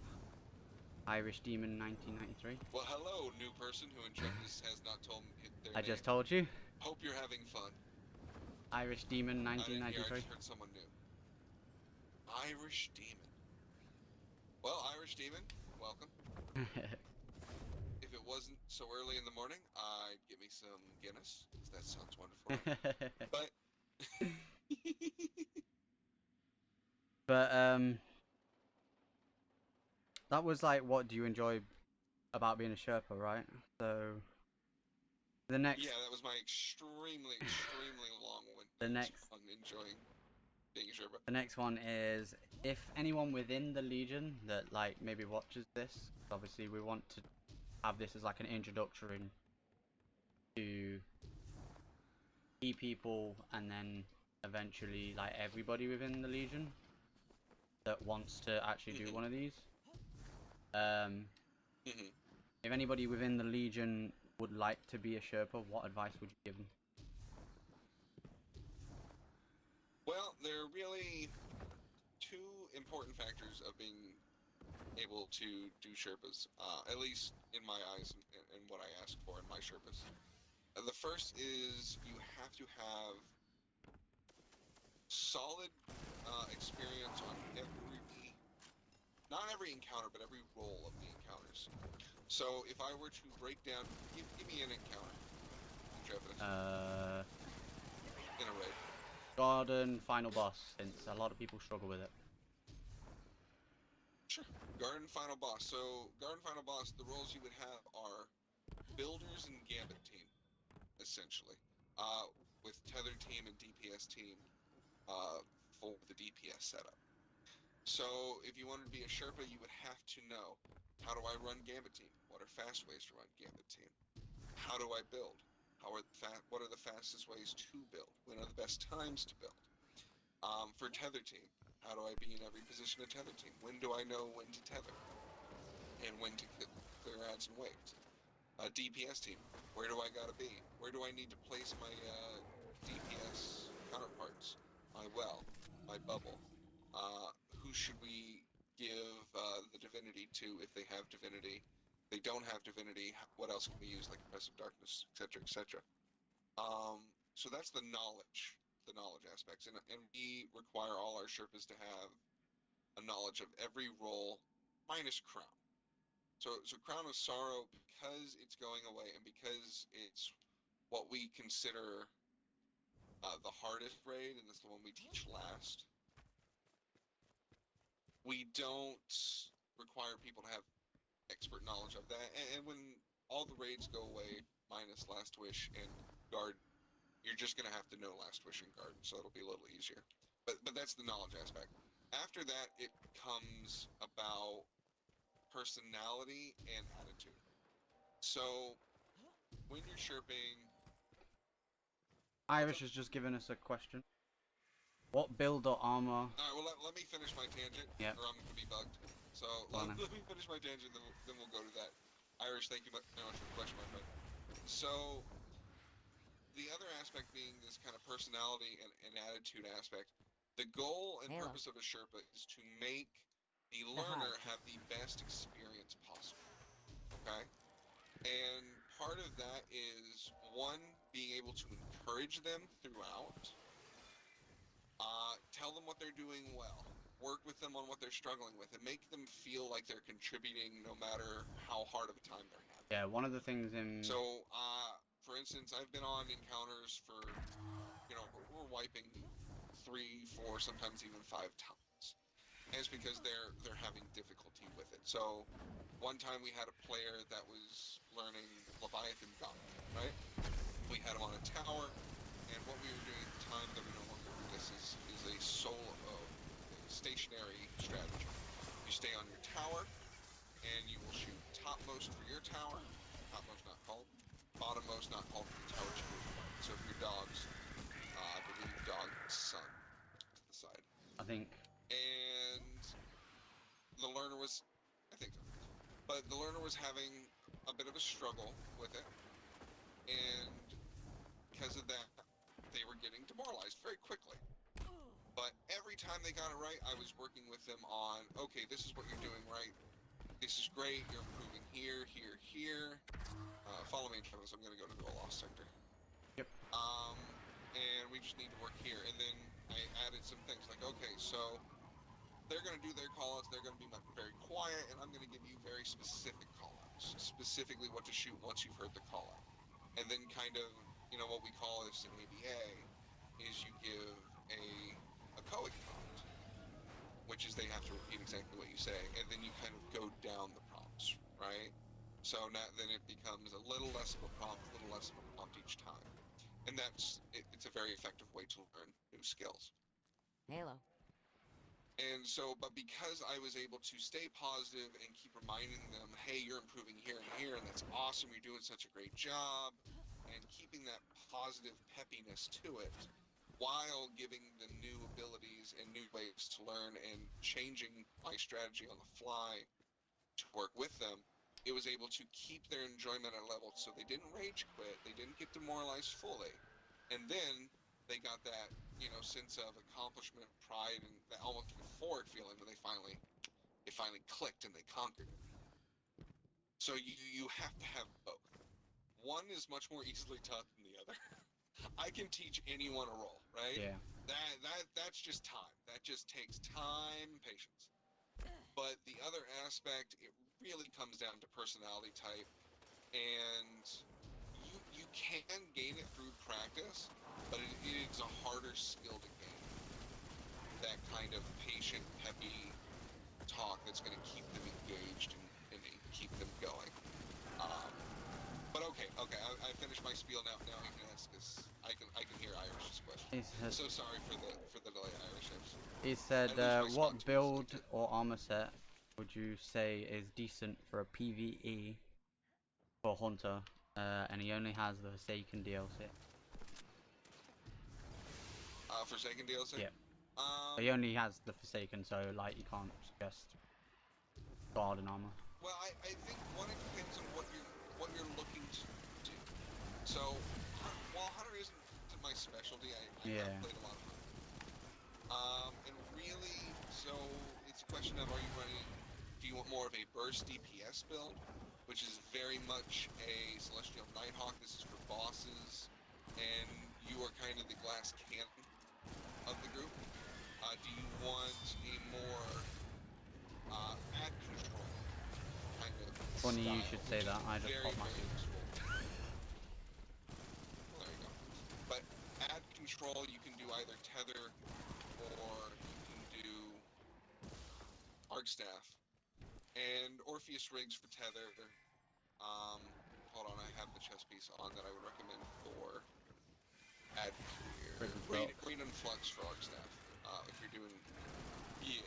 Irish Demon 1993. Well, hello, new person who Intrepidus has not told me their I name. just told you. Hope you're having fun. Irish Demon I didn't hear, I 1993. just heard someone new. Irish Demon. Well, Irish Demon, welcome. If it wasn't so early in the morning, I'd get me some Guinness, because that sounds wonderful. But But that was like, what do you enjoy about being a Sherpa, right? So the next, Yeah, that was my extremely long-winded the next, on enjoying being a Sherpa. the next one is if anyone within the Legion that like maybe watches this, obviously we want to have this as like an introduction to key people and then eventually like everybody within the Legion that wants to actually do one of these. Um, Hmm. if anybody within the Legion would like to be a Sherpa, what advice would you give them? Well, there are really two important factors of being able to do Sherpas, at least in my eyes and what I ask for in my Sherpas. The first is you have to have solid experience on not every encounter, but every role of the encounters. So if I were to break down, give me an encounter, Intrepidus, in a raid. Garden final boss, since a lot of people struggle with it. Sure. Garden Final Boss. So Garden Final Boss, the roles you would have are builders and gambit team, essentially, uh, with tether team and DPS team uh, for the DPS setup. So if you wanted to be a Sherpa, you would have to know, how do I run gambit team? What are fast ways to run gambit team? How do I build? What are the fastest ways to build? When are the best times to build? For tether team, how do I be in every position of tether team? When do I know when to tether and when to clear ads and waves? DPS team, where do I gotta be? Where do I need to place my DPS counterparts? My well, my bubble. Who should we give the divinity to if they have divinity? If they don't have divinity, what else can we use, like oppressive darkness, etc., etc. So that's the knowledge aspects, and we require all our Sherpas to have a knowledge of every role minus Crown. So Crown of Sorrow, because it's going away and because it's what we consider the hardest raid, and it's the one we teach last, we don't require people to have expert knowledge of that. And when all the raids go away, minus Last Wish and Guard, you're just going to have to know Last Wish and Guard, so it'll be a little easier. But that's the knowledge aspect. After that, it comes about personality and attitude. So when you're chirping, what's Irish up? has just given us a question. What build or armor? All right, well, let me finish my tangent, Yep, or I'm going to be bugged. So go on then. let me finish my tangent, then we'll go to that. Irish, thank you very much for the question, my friend. So the other aspect being this kind of personality and attitude aspect. The goal and Hello. purpose of a Sherpa is to make the The learner hive. have the best experience possible. Okay? And part of that is, one, being able to encourage them throughout, tell them what they're doing well, work with them on what they're struggling with, and make them feel like they're contributing no matter how hard of a time they're having. Yeah, one of the things in So, for instance, I've been on encounters for, we're wiping 3, 4, sometimes even 5 times. And it's because they're having difficulty with it. So, one time we had a player that was learning Leviathan God, right? We had him on a tower, and what we were doing at the time, that we no longer do this, is a stationary strategy. You stay on your tower, and you will shoot topmost for your tower, topmost not called, bottommost not called for the tower to your right. So if your dogs, I believe dog son to the side, I think and the learner was, I think so, but the learner was having a bit of a struggle with it, and because of that, they were getting demoralized very quickly. But every time they got it right, I was working with them on, okay, this is what you're doing right. This is great. You're improving here, here, here. Follow me in Travis. I'm going to go to a lost sector. yep. And we just need to work here. And then I added some things like, okay, so they're going to do their callouts. They're going to be very quiet, and I'm going to give you very specific callouts, specifically what to shoot once you've heard the callout. And then kind of, what we call this in ABA, is you give a COIC prompt, which is they have to repeat exactly what you say, and then you kind of go down the prompts, right? So now then it becomes a little less of a prompt, a little less of a prompt each time, and it's a very effective way to learn new skills. Halo. And so, but because I was able to stay positive and keep reminding them, hey, you're improving here and here, and that's awesome, you're doing such a great job, and keeping that positive peppiness to it, while giving them new abilities and new ways to learn and changing my strategy on the fly to work with them, it was able to keep their enjoyment at a level so they didn't rage quit, they didn't get demoralized fully, and then they got that, sense of accomplishment, pride, and that almost euphoric feeling when they finally clicked and they conquered it. So you have to have both. One is much more easily taught than the other. I can teach anyone a role, right? Yeah. That's just time. That just takes time and patience. But the other aspect, it really comes down to personality type, and you can gain it through practice, but it is a harder skill to gain. That kind of patient, peppy talk that's going to keep them engaged and keep them going. But okay, I finished my spiel now. Now you can ask, because I can hear Irish's question. I'm so sorry for the delay, Irish. He said, I lose my what spot too build easily, too. or armor set would you say is decent for a PvE for Hunter? And he only has the Forsaken DLC. Forsaken DLC. Yeah. He only has the Forsaken, so like you can't suggest guard and armor. Well, I think one, it depends on what you're looking to do. So while Hunter isn't my specialty, I have played a lot of Hunter. And really, so it's a question of, do you want more of a burst DPS build, which is very much a Celestial Nighthawk? This is for bosses, and you are kind of the glass cannon of the group. Do you want a more ad control kind of Funny style, you should say that. I just very, popped my very seat. useful. Well, there you go. But ad control, you can do either Tether or you can do Arc Staff. And Orpheus Rigs for Tether. Hold on, I have the chess piece on that I would recommend for ad clear. Raid and Flux for Arc Staff. If you're doing, yeah.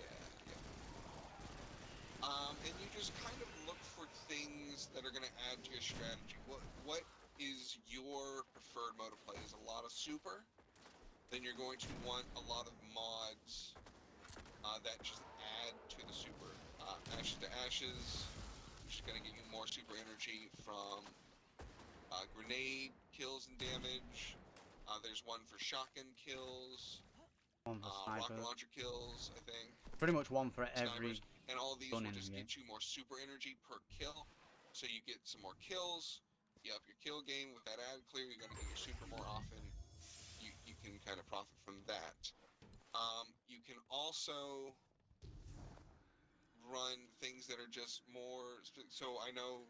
And you just kind of look for things that are going to add to your strategy. What is your preferred mode of play? Is a lot of super? Then you're going to want a lot of mods that just add to the super. Ashes to Ashes, which is going to give you more super energy from grenade kills and damage. There's one for shotgun kills. One for Rocket snipers. launcher kills, I think. Pretty much one for every Snipers, and all of these gun will in just the game. get you more super energy per kill. So you get some more kills, you up your kill game with that ad clear, you're going to get your super more often. You can kind of profit from that. You can also run things that are just more, so I know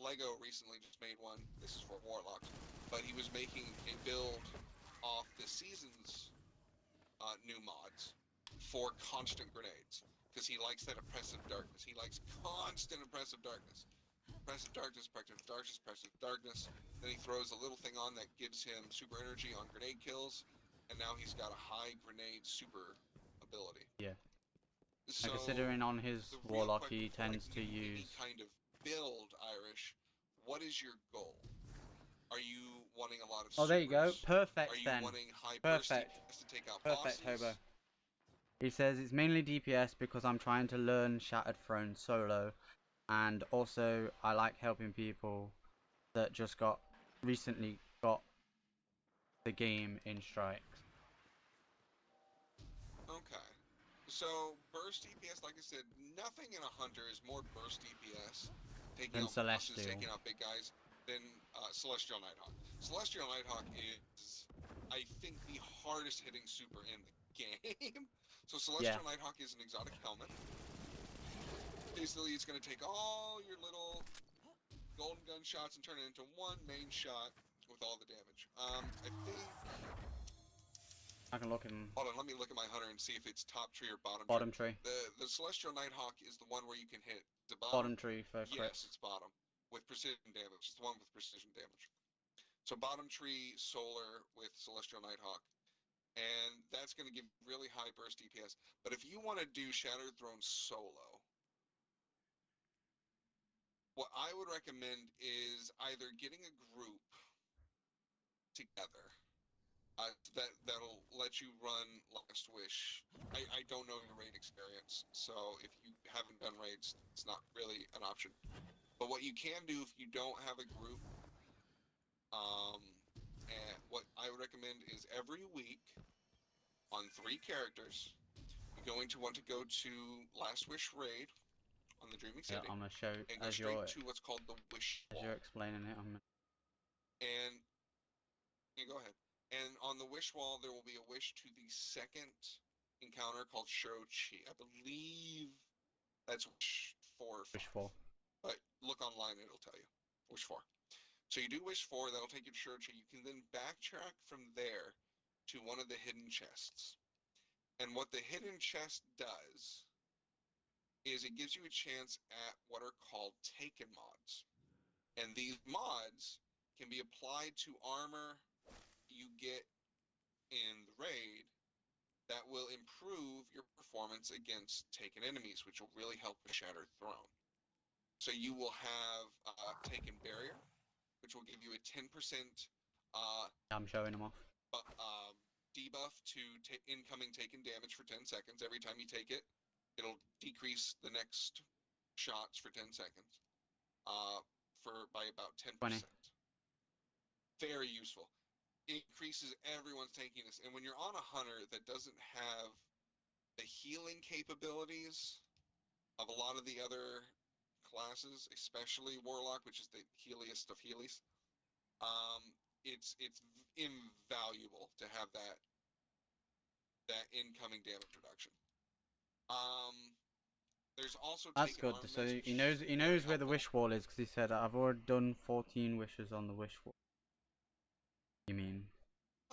Lego recently just made one, this is for Warlocks, but he was making a build off the season's new mods for constant grenades, because he likes that oppressive darkness. He likes constant oppressive darkness. Oppressive darkness, oppressive darkness, oppressive darkness. Then he throws a little thing on that gives him super energy on grenade kills, and now he's got a high grenade super ability. Yeah. So, and considering on his the real Warlock question he for tends to use... any kind of build, Irish, what is your goal? Are you wanting a lot of supers? Oh, there you go. Perfect. Are you then. wanting high burst Perfect. DPS to take out Perfect, bosses? Hobo. He says it's mainly DPS because I'm trying to learn Shattered Throne solo, and also I like helping people that just recently got the game in strikes. Okay. So, burst DPS, like I said, nothing in a Hunter is more burst DPS, taking Than out bosses, Celestial. taking out big guys, than Celestial Nighthawk. Celestial Nighthawk is, I think, the hardest hitting super in the game. So Celestial Nighthawk is an exotic helmet. Basically, it's going to take all your little golden gun shots and turn it into one main shot with all the damage. I think I can look in Hold on, let me look at my hunter and see if it's top tree or bottom bottom tree. tree. The Celestial Nighthawk is the one where you can hit the Bottom tree for Yes, crits. it's bottom with precision damage. It's the one with precision damage. So bottom tree solar with Celestial Nighthawk, and that's going to give really high burst DPS. But if you want to do Shattered Throne solo, what I would recommend is either getting a group together that'll let you run Last Wish. I don't know your raid experience, so if you haven't done raids, it's not really an option. But what you can do if you don't have a group, and what I would recommend is every week on 3 characters, you're going to want to go to Last Wish raid on the Dreaming Yeah, City I'm gonna show and go as straight you're to what's called the Wish as Wall. you're explaining it. And you go ahead. And on the wish wall, there will be a wish to the second encounter called Shirochi. I believe that's wish 4 or 5. Wish 4. But look online, it'll tell you. Wish 4. So you do wish 4, that'll take you to Shirochi. You can then backtrack from there to one of the hidden chests. And what the hidden chest does is it gives you a chance at what are called taken mods. And these mods can be applied to armor you get in the raid that will improve your performance against taken enemies, which will really help with Shattered Throne. So you will have Taken Barrier, which will give you a 10% I'm showing them off. debuff to incoming taken damage for 10 seconds. Every time you take it, it'll decrease the next shots for 10 seconds by about 10%. 20. Very useful. Increases everyone's tankiness. And when you're on a hunter that doesn't have the healing capabilities of a lot of the other classes, especially Warlock, which is the healiest of healies, it's invaluable to have that incoming damage reduction. There's also That's taken good. So armaments, he knows where the wish wall is because he said I've already done 14 wishes on the wish wall. You mean?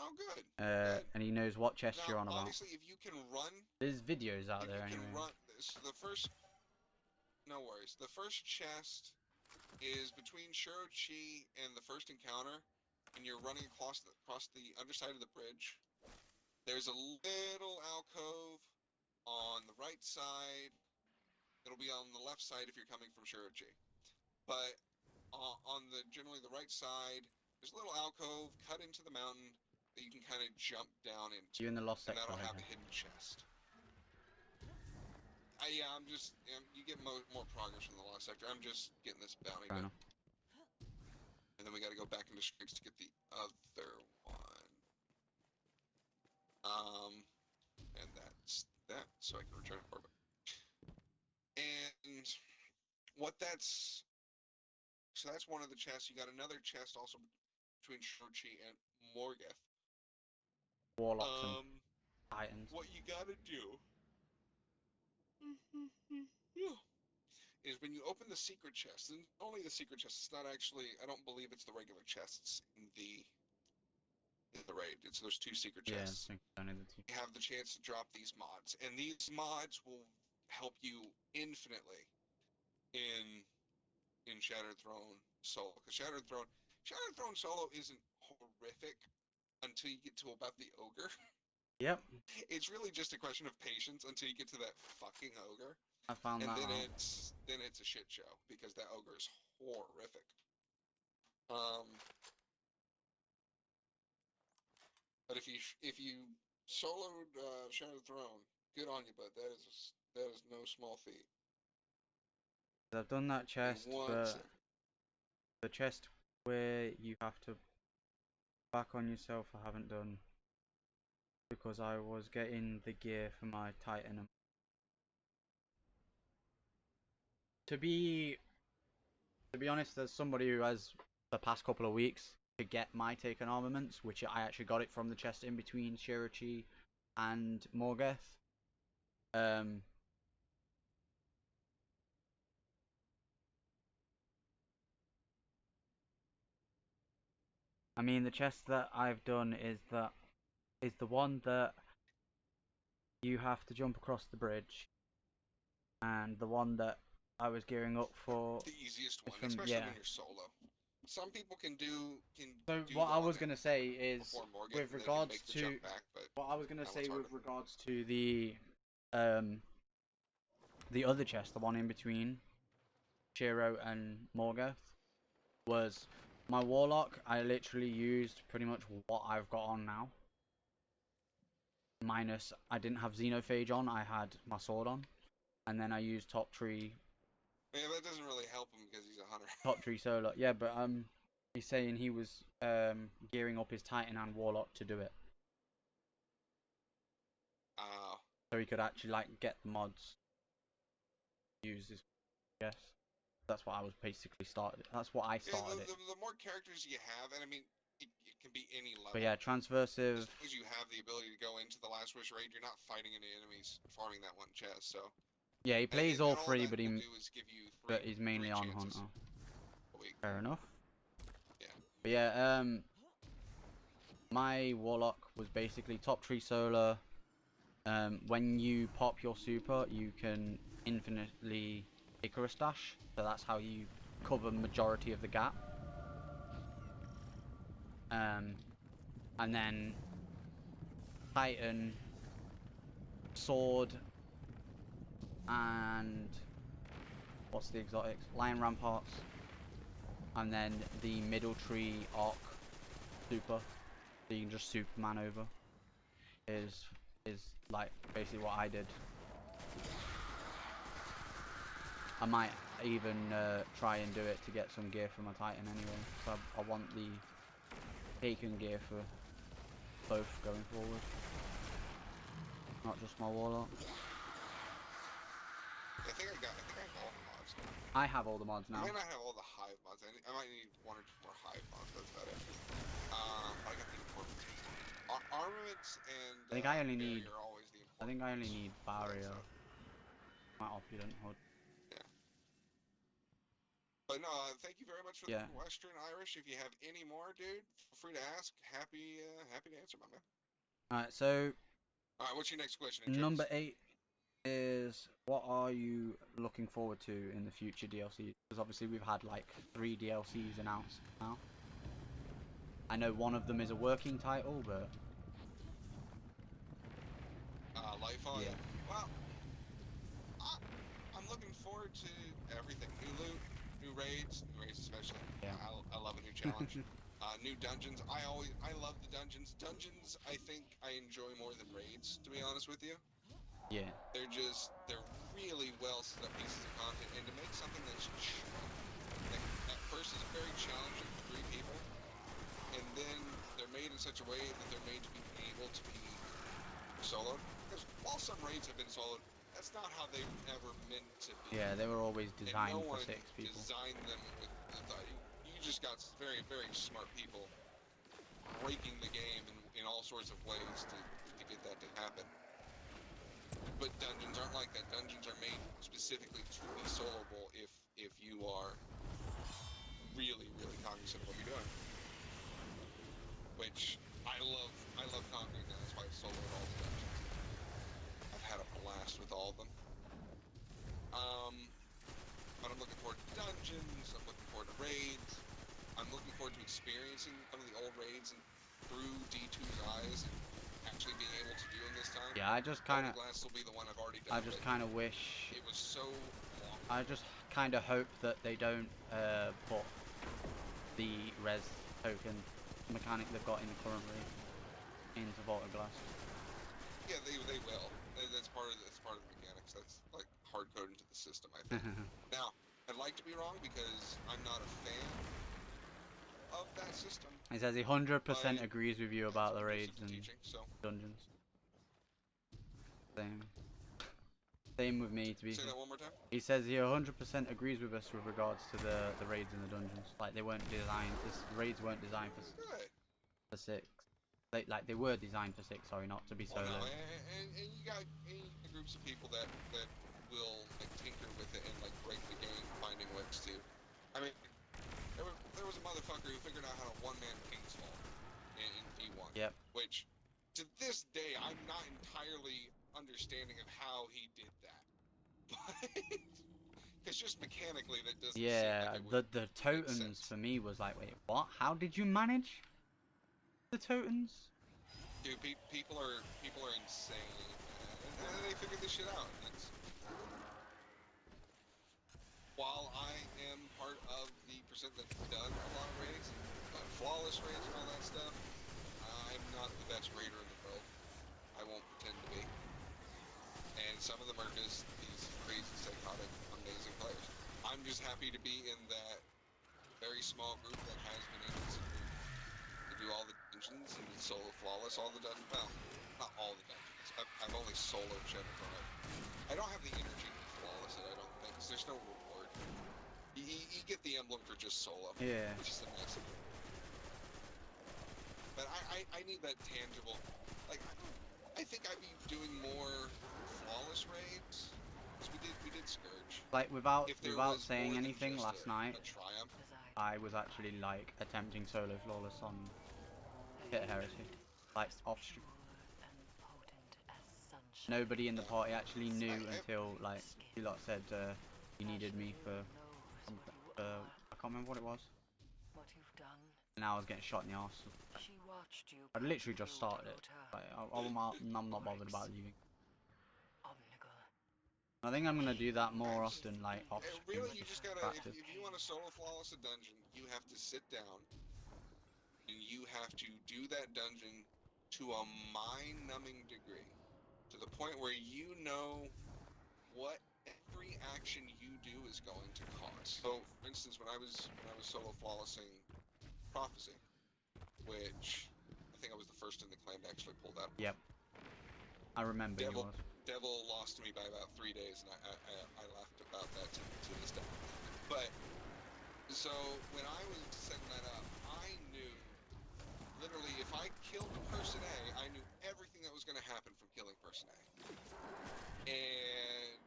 Oh, good. Good. And he knows what chest Now, you're on about. obviously, if you can run, There's videos out if there you can anyway. run, so the first, no worries. The first chest is between Shirochi and the first encounter, and you're running across the underside of the bridge. There's a little alcove on the right side. It'll be on the left side if you're coming from Shirochi. But on generally the right side, there's a little alcove cut into the mountain that you can kind of jump down into. You in the lost And sector? that'll have a hidden chest. Yeah, you get more progress from the lost sector. I'm just getting this bounty done. And then we got to go back into strings to get the other one. And that's that, so I can return to orbit. And so that's one of the chests. You got another chest also between Shirochi and Morgoth. Warlocks and Titans. What you gotta do is when you open the secret chest, and only the secret chest, it's not actually, I don't believe it's the regular chests in the raid. There's 2 secret chests. Yeah, I think only the 2. You have the chance to drop these mods, and these mods will help you infinitely in Shattered Throne solo. Because Shattered Throne solo isn't horrific until you get to about the ogre. Yep. It's really just a question of patience until you get to that fucking ogre. I found and that then out. it's a shit show because that ogre is horrific. But if you soloed Shattered Throne, good on you, but that is no small feat. I've done that chest, but the chest where you have to back on yourself I haven't done because I was getting the gear for my Titan. To be honest, as somebody who has the past couple of weeks to get my taken armaments, which I actually got it from the chest in between Shirochi and Morgoth. I mean, the chest that I've done is that is the one that you have to jump across the bridge, and the one that I was gearing up for The easiest is one, from especially when you're solo. Some people can do So do what I well on was it gonna say is, before Morgan, with and they can regards make the to jump back, but what I was gonna that one's say with harder. regards to the other chest, the one in between Shiro and Morgoth, was my warlock. I literally used pretty much what I've got on now. Minus, I didn't have Xenophage on. I had my sword on, and then I used top tree Yeah, that doesn't really help him because he's a hunter. top tree solo. Yeah, but he's saying he was gearing up his Titan and warlock to do it, so he could actually like get the mods, use his. Yes, that's what I was basically started. That's what I Yeah, started it. the more characters you have, and I mean, it can be any level. But yeah, transversive. As long as you have the ability to go into the Last Wish raid, you're not fighting any enemies farming that one chest. So Yeah, he plays and all all three, that but will do is give you but he's mainly three on chances Hunter. a week. Fair enough. Yeah. But yeah, my warlock was basically top tree solar. When you pop your super, you can infinitely Icarus dash, so that's how you cover majority of the gap. And then Titan, sword, and what's the exotics? Lion ramparts, and then the middle tree arc super, so you can just Superman over. Is like basically what I did. I might even try and do it to get some gear for my Titan anyway. So I want the taken gear for both going forward, not just my warlock. I think I have all the mods now. I have all the mods I now. might not have all the hive mods. I might need one or two more hive mods. That's about it. But I got the important ones. Armaments and I think I only need. barrier are always the important. I think I only need barrier. So, My opulent hood. yeah. But no, thank you very much for Yeah. the Western Irish. If you have any more, dude, feel free to ask. Happy to answer, my man. Alright, so All right, what's your next question? number 8 is, what are you looking forward to in the future DLCs? Because obviously we've had like 3 DLCs announced now. I know one of them is a working title, but Lightfall. yeah. Well, I'm looking forward to everything. New loot, new raids especially. Yeah. I love a new challenge. New dungeons. I love the dungeons. Dungeons, I think I enjoy more than raids, to be honest with you. Yeah. They're really well set up pieces of content, and to make something that's like at first is very challenging for 3 people, and then they're made in such a way that they're made to be able to be soloed. Because while some raids have been soloed, that's not how they were ever meant to be. Yeah, they were always And designed no for one 6 people. designed them with the thought. You just got very, very smart people breaking the game in all sorts of ways to get that to happen. But dungeons aren't like that. Dungeons are made specifically to be soloable if you are really, really cognizant of what you're doing. Which I love conquering that. That's why I've soloed all the dungeons. I've had a blast with all of them. But I'm looking forward to dungeons. I'm looking forward to raids. I'm looking forward to experiencing some of the old raids and through D2's eyes and actually being able to do them this time. Yeah, I just kind of. Glass will be the one I've already done. I just kind of wish. It was so long. I just kind of hope that they don't put the res token mechanic they've got in the current raid into Vault of Glass. Yeah, they will. That's part of the mechanics. That's like hard coded into the system, I think. Now, I'd like to be wrong because I'm not a fan of that system. He says he 100% agrees with you about the raids and dungeons. Same with me, to be fair. Say that one more time? He says he 100% agrees with us with regards to the raids and the dungeons. Like, they weren't designed, the raids weren't designed for 6. They were designed for 6, sorry, not to be solo. Well, no, and you got groups of people that will like tinker with it and like break the game, finding ways to. I mean, there was a motherfucker who figured out how to one-man Kingsfall in V1. Yep. Which, to understanding of how he did that. Because just mechanically, that doesn't seem Yeah, like it would the make totems sense. for me was like, wait, what? How did you manage the totems? Dude, people are insane, and they figured this shit out. While I am part of the percent that's done a lot of raids, done flawless raids and all that stuff, I'm not the best raider in the world. I won't pretend to be. And some of them are just these crazy, psychotic, amazing players. I'm just happy to be in that very small group that has been able to do all the dungeons and solo flawless all the dungeons. Well, not all the dungeons. I've only soloed Jennifer. I don't have the energy to flawless it, I don't think, because there's no reward. You get the emblem for just solo, Yeah. which is a nice thing. But I need that tangible. Like, I think I'd be doing more flawless raids. Because we did Scourge. Like, without Was saying more than anything, just last night, a triumph. I was actually, like, attempting solo flawless on Pit Heresy. Like, off stream. Nobody in the party actually knew until, like, you lot said you needed me for I can't remember what it was. And I was getting shot in the arse. I'd literally just started it. Like, I'm not bothered about leaving. I think I'm gonna do that more often, like off stream. Really, you just gotta, practice. if you want to solo flawless a dungeon, you have to sit down and you have to do that dungeon to a mind-numbing degree, to the point where you know what every action you do is going to cost. So, for instance, when I was solo flawlessing Prophecy, which I think I was the first in the clan to actually pull that. Yep. I remember Devil yours. lost to me by about 3 days, and I laughed about that to this day. But, so, when I was setting that up, I knew, literally, if I killed person A, I knew everything that was going to happen from killing person A. And,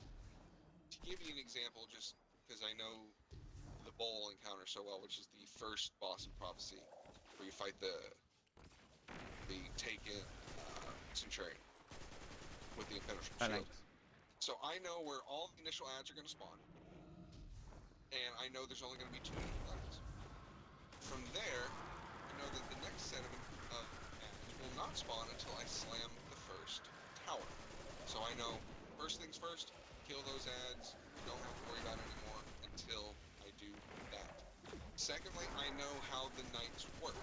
to give you an example, just because I know the bowl encounter so well, which is the first boss in Prophecy, where you fight the taken Centurion with the impenetrable shield. So I know where all the initial ads are going to spawn, and I know there's only going to be 2 initial ads. From there, I know that the next set of ads will not spawn until I slam the first tower. So I know, first things first, kill those ads, don't have to worry about it anymore until I do that. Secondly, I know how the knights work.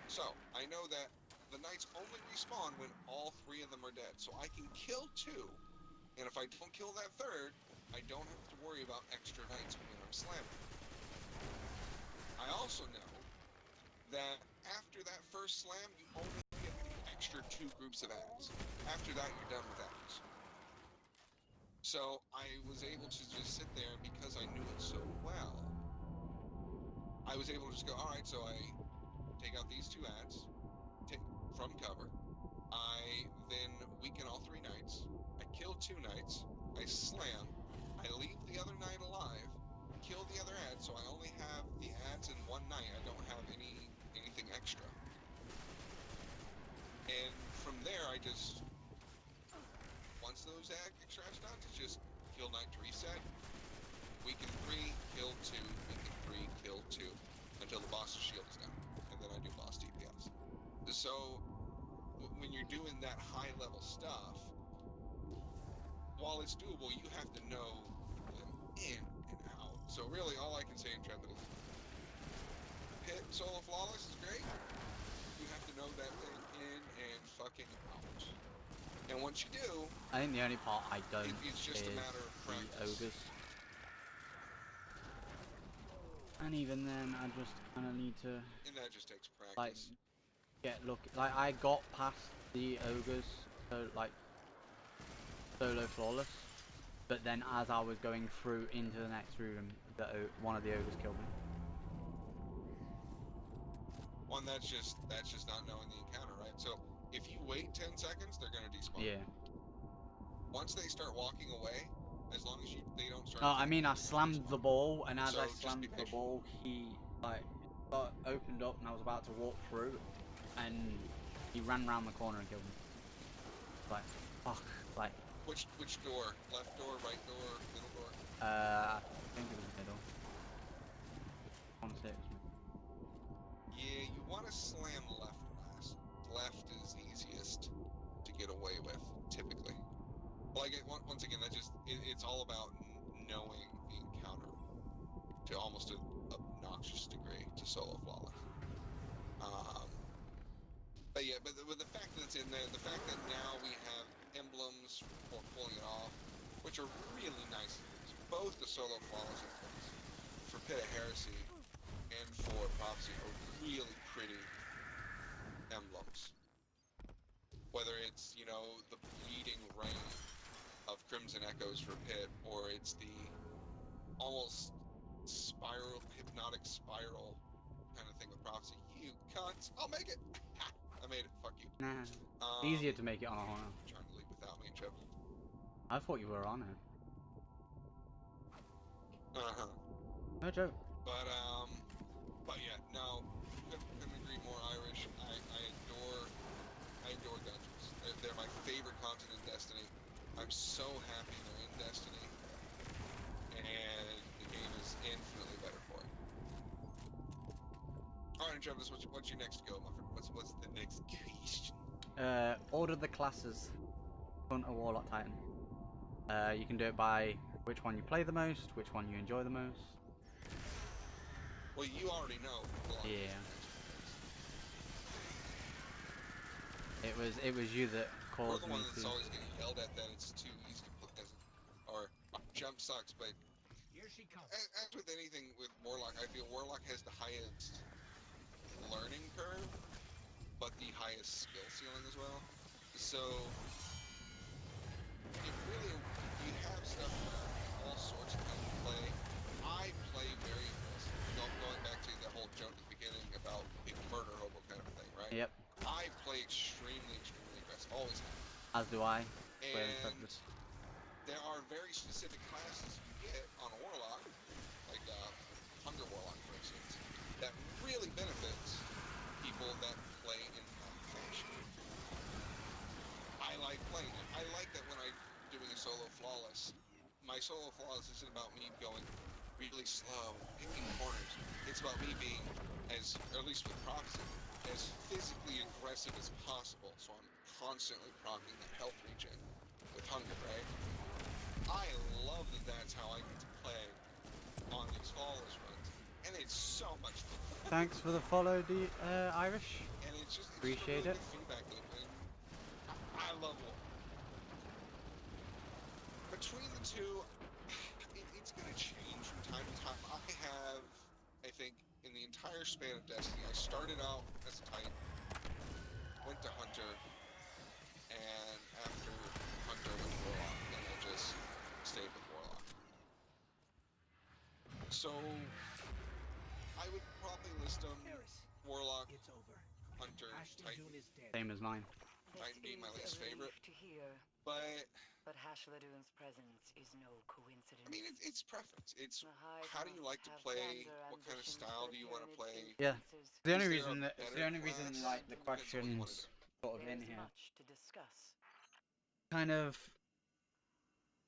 So, I know that the knights only respawn when all 3 of them are dead. So I can kill 2, and if I don't kill that 3rd, I don't have to worry about extra knights when I'm slamming. I also know that after that first slam, you only get the extra 2 groups of ads. After that, you're done with ads. So I was able to just sit there, and because I knew it so well, I was able to just go, alright, so I take out these 2 ads from cover. I then weaken all 3 knights. I kill 2 knights. I slam. I leave the other knight alive. Kill the other ad, so I only have the ads in 1 knight. I don't have anything extra. And from there, I just, once those extra ads done, it's just kill knight to reset. Weaken 3, kill 2. Weaken 3, kill 2, until the boss's shield is down, and then I do boss DPS. So when you're doing that high-level stuff, while it's doable, you have to know them in and out. So really, all I can say, Intrepid, is Pit solo flawless is great. You have to know that thing in and fucking out. And once you do, I think the only part I don't it's just is a matter of practice. the ogres. And even then, I just kind of need to, And that just takes practice. like, get lucky. Like, I got past the ogres, so, like, solo flawless. But then as I was going through into the next room, one of the ogres killed me. One, that's just not knowing the encounter, right? So if you wait 10 seconds, they're gonna despawn. Yeah. Once they start walking away, as long as they don't start. Oh, I mean, I slammed the ball, and as I So slammed the ball, he opened up, and I was about to walk through, and he ran around the corner and killed me. Like, fuck, like Which door? Left door, right door, middle door? I think it was middle. 1-6. Yeah, you want to slam left last. Left is easiest to get away with, typically. Like, once again, it's all about knowing the encounter to almost an obnoxious degree to solo flawless. But yeah, with the fact that it's in there, the fact that now we have emblems for pulling it off, which are really nice. Both the solo flawless emblems for Pit of Heresy and for Prophecy are really pretty emblems. Whether it's, you know, the bleeding rain of Crimson Echoes for Pit, or it's the almost hypnotic spiral kind of thing with Prophecy. You cunts! I'll make it! I made it. Fuck you. Nah. Easier to make it on a Honor. Trying to leave without me, Chip. I thought you were on it. Uh-huh. No joke. But yeah, no, couldn't agree more, Irish. I adore dungeons. They're my favorite content in Destiny. I'm so happy they're in Destiny, and the game is infinitely better for it. All right, Travis, what's your next go, my friend? What's the next question? Order the classes. Hunter, Warlock, Titan. You can do it by which one you play the most, which one you enjoy the most. Well, you already know. Yeah. It was you that We're caused the me one that's to. always getting yelled at that it's too easy to play, or jump sucks. But Here she comes. as with anything with Warlock, I feel Warlock has the highest learning curve, but the highest skill ceiling as well. So it really, you have stuff for all sorts of things to play. I play very aggressive. Going back to the whole joke at the beginning about murder hobo kind of a thing, right? Yep. I play extremely aggressive. Always have. As do I. And there are very specific classes you get on a Warlock, like Hunger Warlock, for instance, that really benefits people that play in that fashion. I like playing it. I like that when I'm doing a solo flawless, my solo flawless isn't about me going really slow, picking corners. It's about me being, or at least with Prophecy, as physically aggressive as possible, so I'm constantly proccing that health regen with Hunger, right? I love that that's how I get to play on these flawless runs, and it's so much fun. Thanks for the follow, Irish. And it's just a Appreciate really it. good feedback loop, and I love War. Between the two, it's going to change from time to time. I think, in the entire span of Destiny, I started out as a Titan, went to Hunter, and after Hunter, I went to Warlock, and I just stayed with Warlock. So, I would probably list them Warlock, It's over. Hunter, Titan. Is dead. Same as mine. Titan being my least favorite. To hear, But Hashladun's presence is no coincidence. I mean, it's preference. It's how do you like to play? What kind of style do you want to play? Yeah. The only Is there reason a that better the only reason class? like the Depends on what you want to questions do. sort of in There's here much to discuss. kind of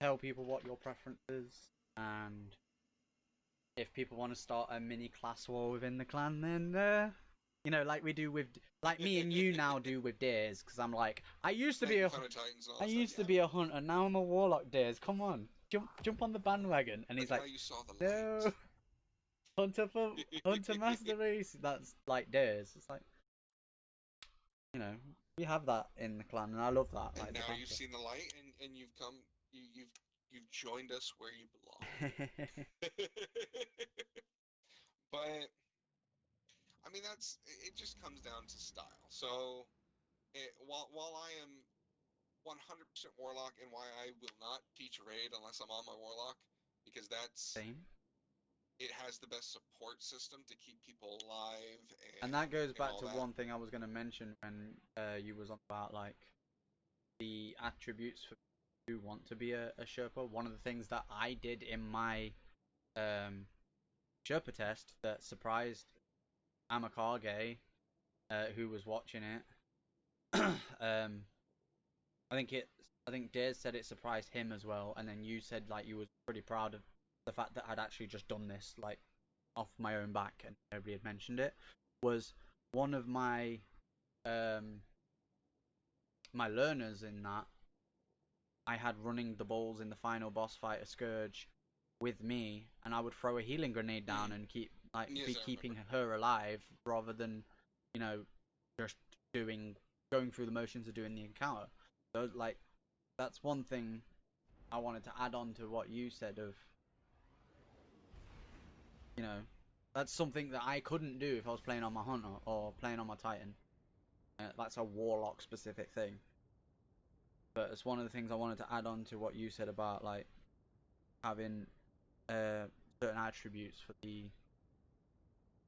tell people what your preference is, and if people want to start a mini class war within the clan, then you know, like we do with, like me and you now do with Dares, because I'm like, I used to be a hunter, now I'm a warlock. Dares, come on, jump on the bandwagon, and he's like, you saw the no, hunter master race. That's like Dares. It's like, you know, we have that in the clan, and I love that. And like now the you've seen the light, and you've come, you've joined us where you belong. But I mean, it just comes down to style. So while I am 100% Warlock, and why I will not teach raid unless I'm on my Warlock, because Same. it has the best support system to keep people alive, And that goes and back all to that. one thing I was going to mention when you was on about like the attributes for who want to be a Sherpa. One of the things that I did in my Sherpa test that surprised Amakage, who was watching it. I think it I think Dares said it surprised him as well, and then you said like you was pretty proud of the fact that I'd actually just done this like off my own back and nobody had mentioned it. Was one of my my learners in that I had running the balls in the final boss fight, a Scourge, with me, and I would throw a healing grenade down and keep like Yes, be I keeping remember. her alive rather than, you know, just going through the motions of doing the encounter. So like that's one thing I wanted to add on to what you said of, you know, that's something that I couldn't do if I was playing on my Hunter or playing on my Titan. That's a Warlock specific thing. But it's one of the things I wanted to add on to what you said about like having certain attributes for the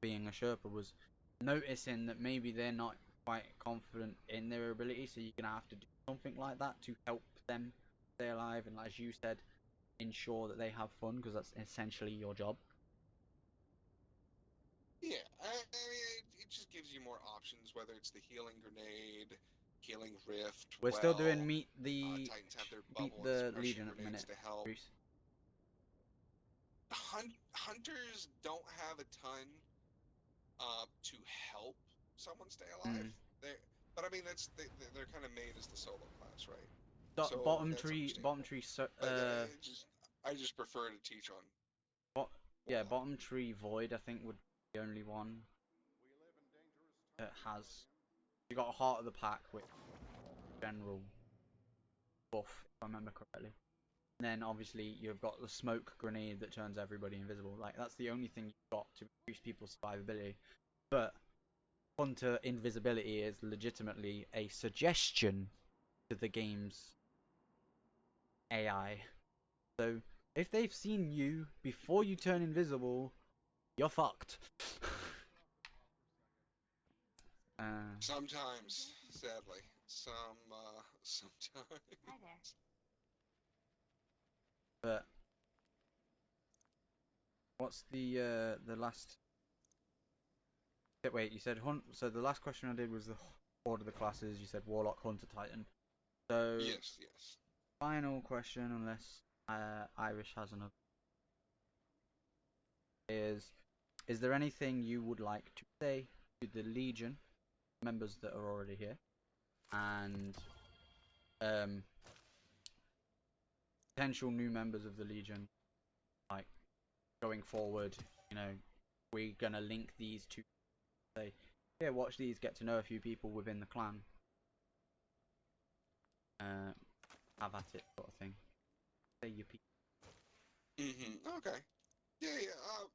being a Sherpa was noticing that maybe they're not quite confident in their ability, so you're gonna have to do something like that to help them stay alive and, as you said, ensure that they have fun because that's essentially your job. Yeah, I mean, it just gives you more options, whether it's the healing grenade, healing rift, We're still doing well, meet the Titans have their bubble and the suppression Legion at the grenades minute, to help. Bruce. Hunters don't have a ton to help someone stay alive. Mm. But I mean, they're kind of made as the solo class, right? So, So that's bottom understandable. tree, But I just prefer to teach on yeah, Warlock. bottom tree Void I think would be the only one that has. You got a Heart of the Pack with general buff, if I remember correctly. And then obviously you've got the smoke grenade that turns everybody invisible. Like that's the only thing you've got to increase people's survivability. But Hunter invisibility is legitimately a suggestion to the game's AI. So if they've seen you before you turn invisible, you're fucked. Sometimes, sadly, sometimes. Hi there. But what's the last? Wait, you said hunt. So the last question I did was the order of the classes. You said Warlock, Hunter, Titan. So Yes, yes. final question, unless Irish has another, is there anything you would like to say to the Legion members that are already here, and um, potential new members of the Legion, like going forward? You know, we're gonna link these two. Say, yeah, watch these, get to know a few people within the clan. Have at it, sort of thing. Say your people. Okay. Yeah, yeah.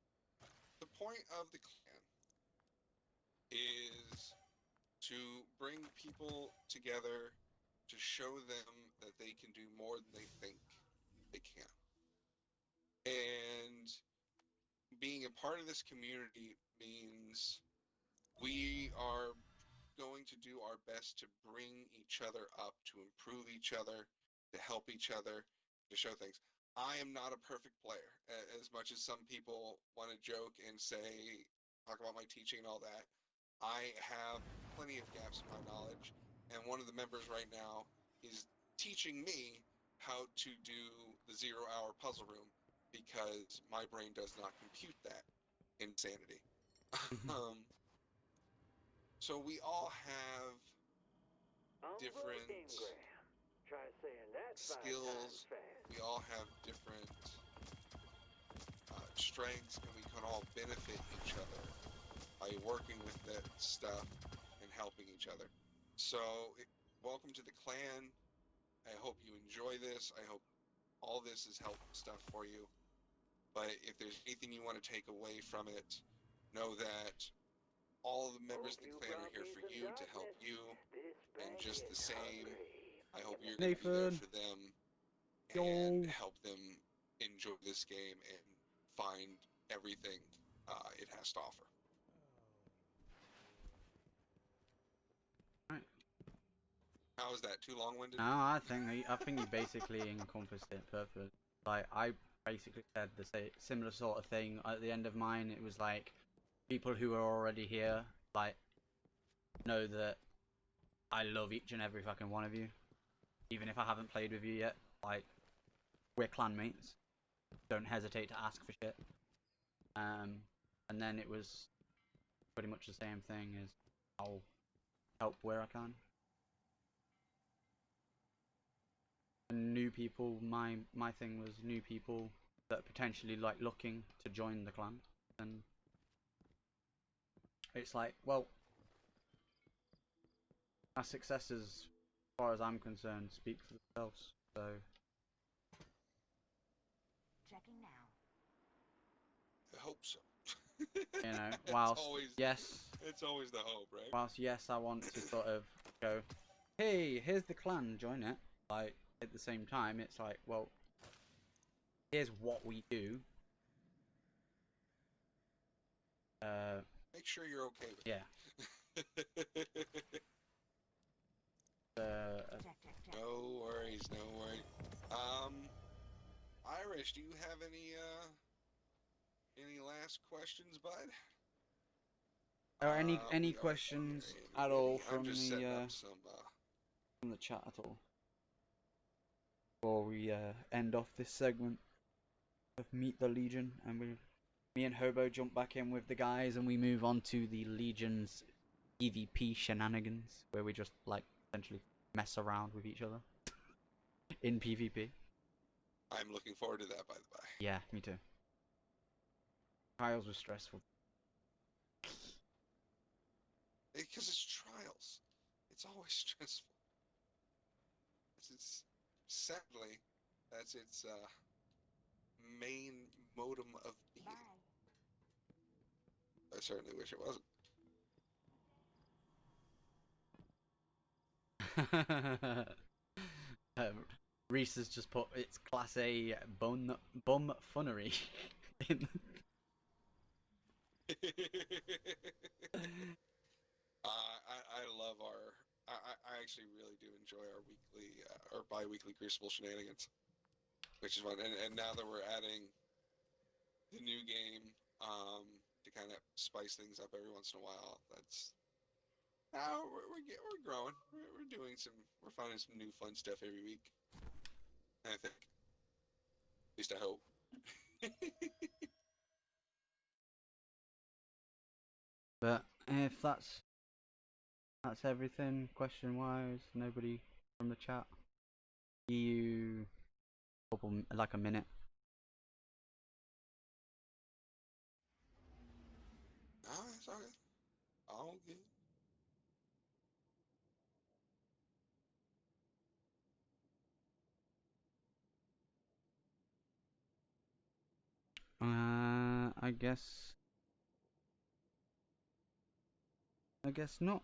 The point of the clan is to bring people together to show them that they can do more than they think they can. And being a part of this community means we are going to do our best to bring each other up, to improve each other, to help each other, to show things. I am not a perfect player, as much as some people want to joke and say, talk about my teaching and all that. I have plenty of gaps in my knowledge, and one of the members right now is teaching me how to do the 0 hour puzzle room because my brain does not compute that insanity. um, so we all have different Try saying that 5 times skills, fast. we all have different strengths, and we can all benefit each other by working with that stuff and helping each other. So, welcome to the clan. I hope you enjoy this. I hope all this is helpful stuff for you. But if there's anything you want to take away from it, know that all of the members of the clan are here for you to help you. And just the same, I hope you're going to be there Nathan, for them and yo. help them enjoy this game and find everything it has to offer. Right. How is that? Too long-winded? No, I think you basically encompassed it perfectly. Like I basically said the similar sort of thing at the end of mine. It was like people who are already here, like know that I love each and every fucking one of you. even if I haven't played with you yet, like, we're clanmates. Don't hesitate to ask for shit. And then it was pretty much the same thing as I'll help where I can. And new people, my thing was new people that are potentially like looking to join the clan, and it's like, well, our successes, as far as I'm concerned, speak for themselves. So Checking now. I hope so. you know, It's always the hope, right? whilst yes, I want to sort of go, hey, here's the clan, join it. Like at the same time, it's like, well, here's what we do. Make sure you're okay with Yeah. it. Check. No worries, no worries. Irish, do you have any last questions, bud? Are any We are questions there. at all I'm from just setting up some. the chat at all before we end off this segment of Meet the Legion, and me and Hobo jump back in with the guys, and we move on to the Legion's PvP shenanigans, where we just like essentially mess around with each other in PvP. I'm looking forward to that, by the way. Yeah, me too. Trials was stressful. Because it's trials. It's always stressful. Sadly, that's its main modem of being. Bye. I certainly wish it wasn't. Reese has just put it's class A bum funnery in. I love our. I actually really do enjoy our weekly or bi-weekly Crucible shenanigans, which is fun. And now that we're adding the new game to kind of spice things up every once in a while, that's we're growing. We're doing some. We're finding some new fun stuff every week. I think. At least I hope. But if that's everything question wise, nobody from the chat. You like a minute. Ah, it's all good. All good. I guess not.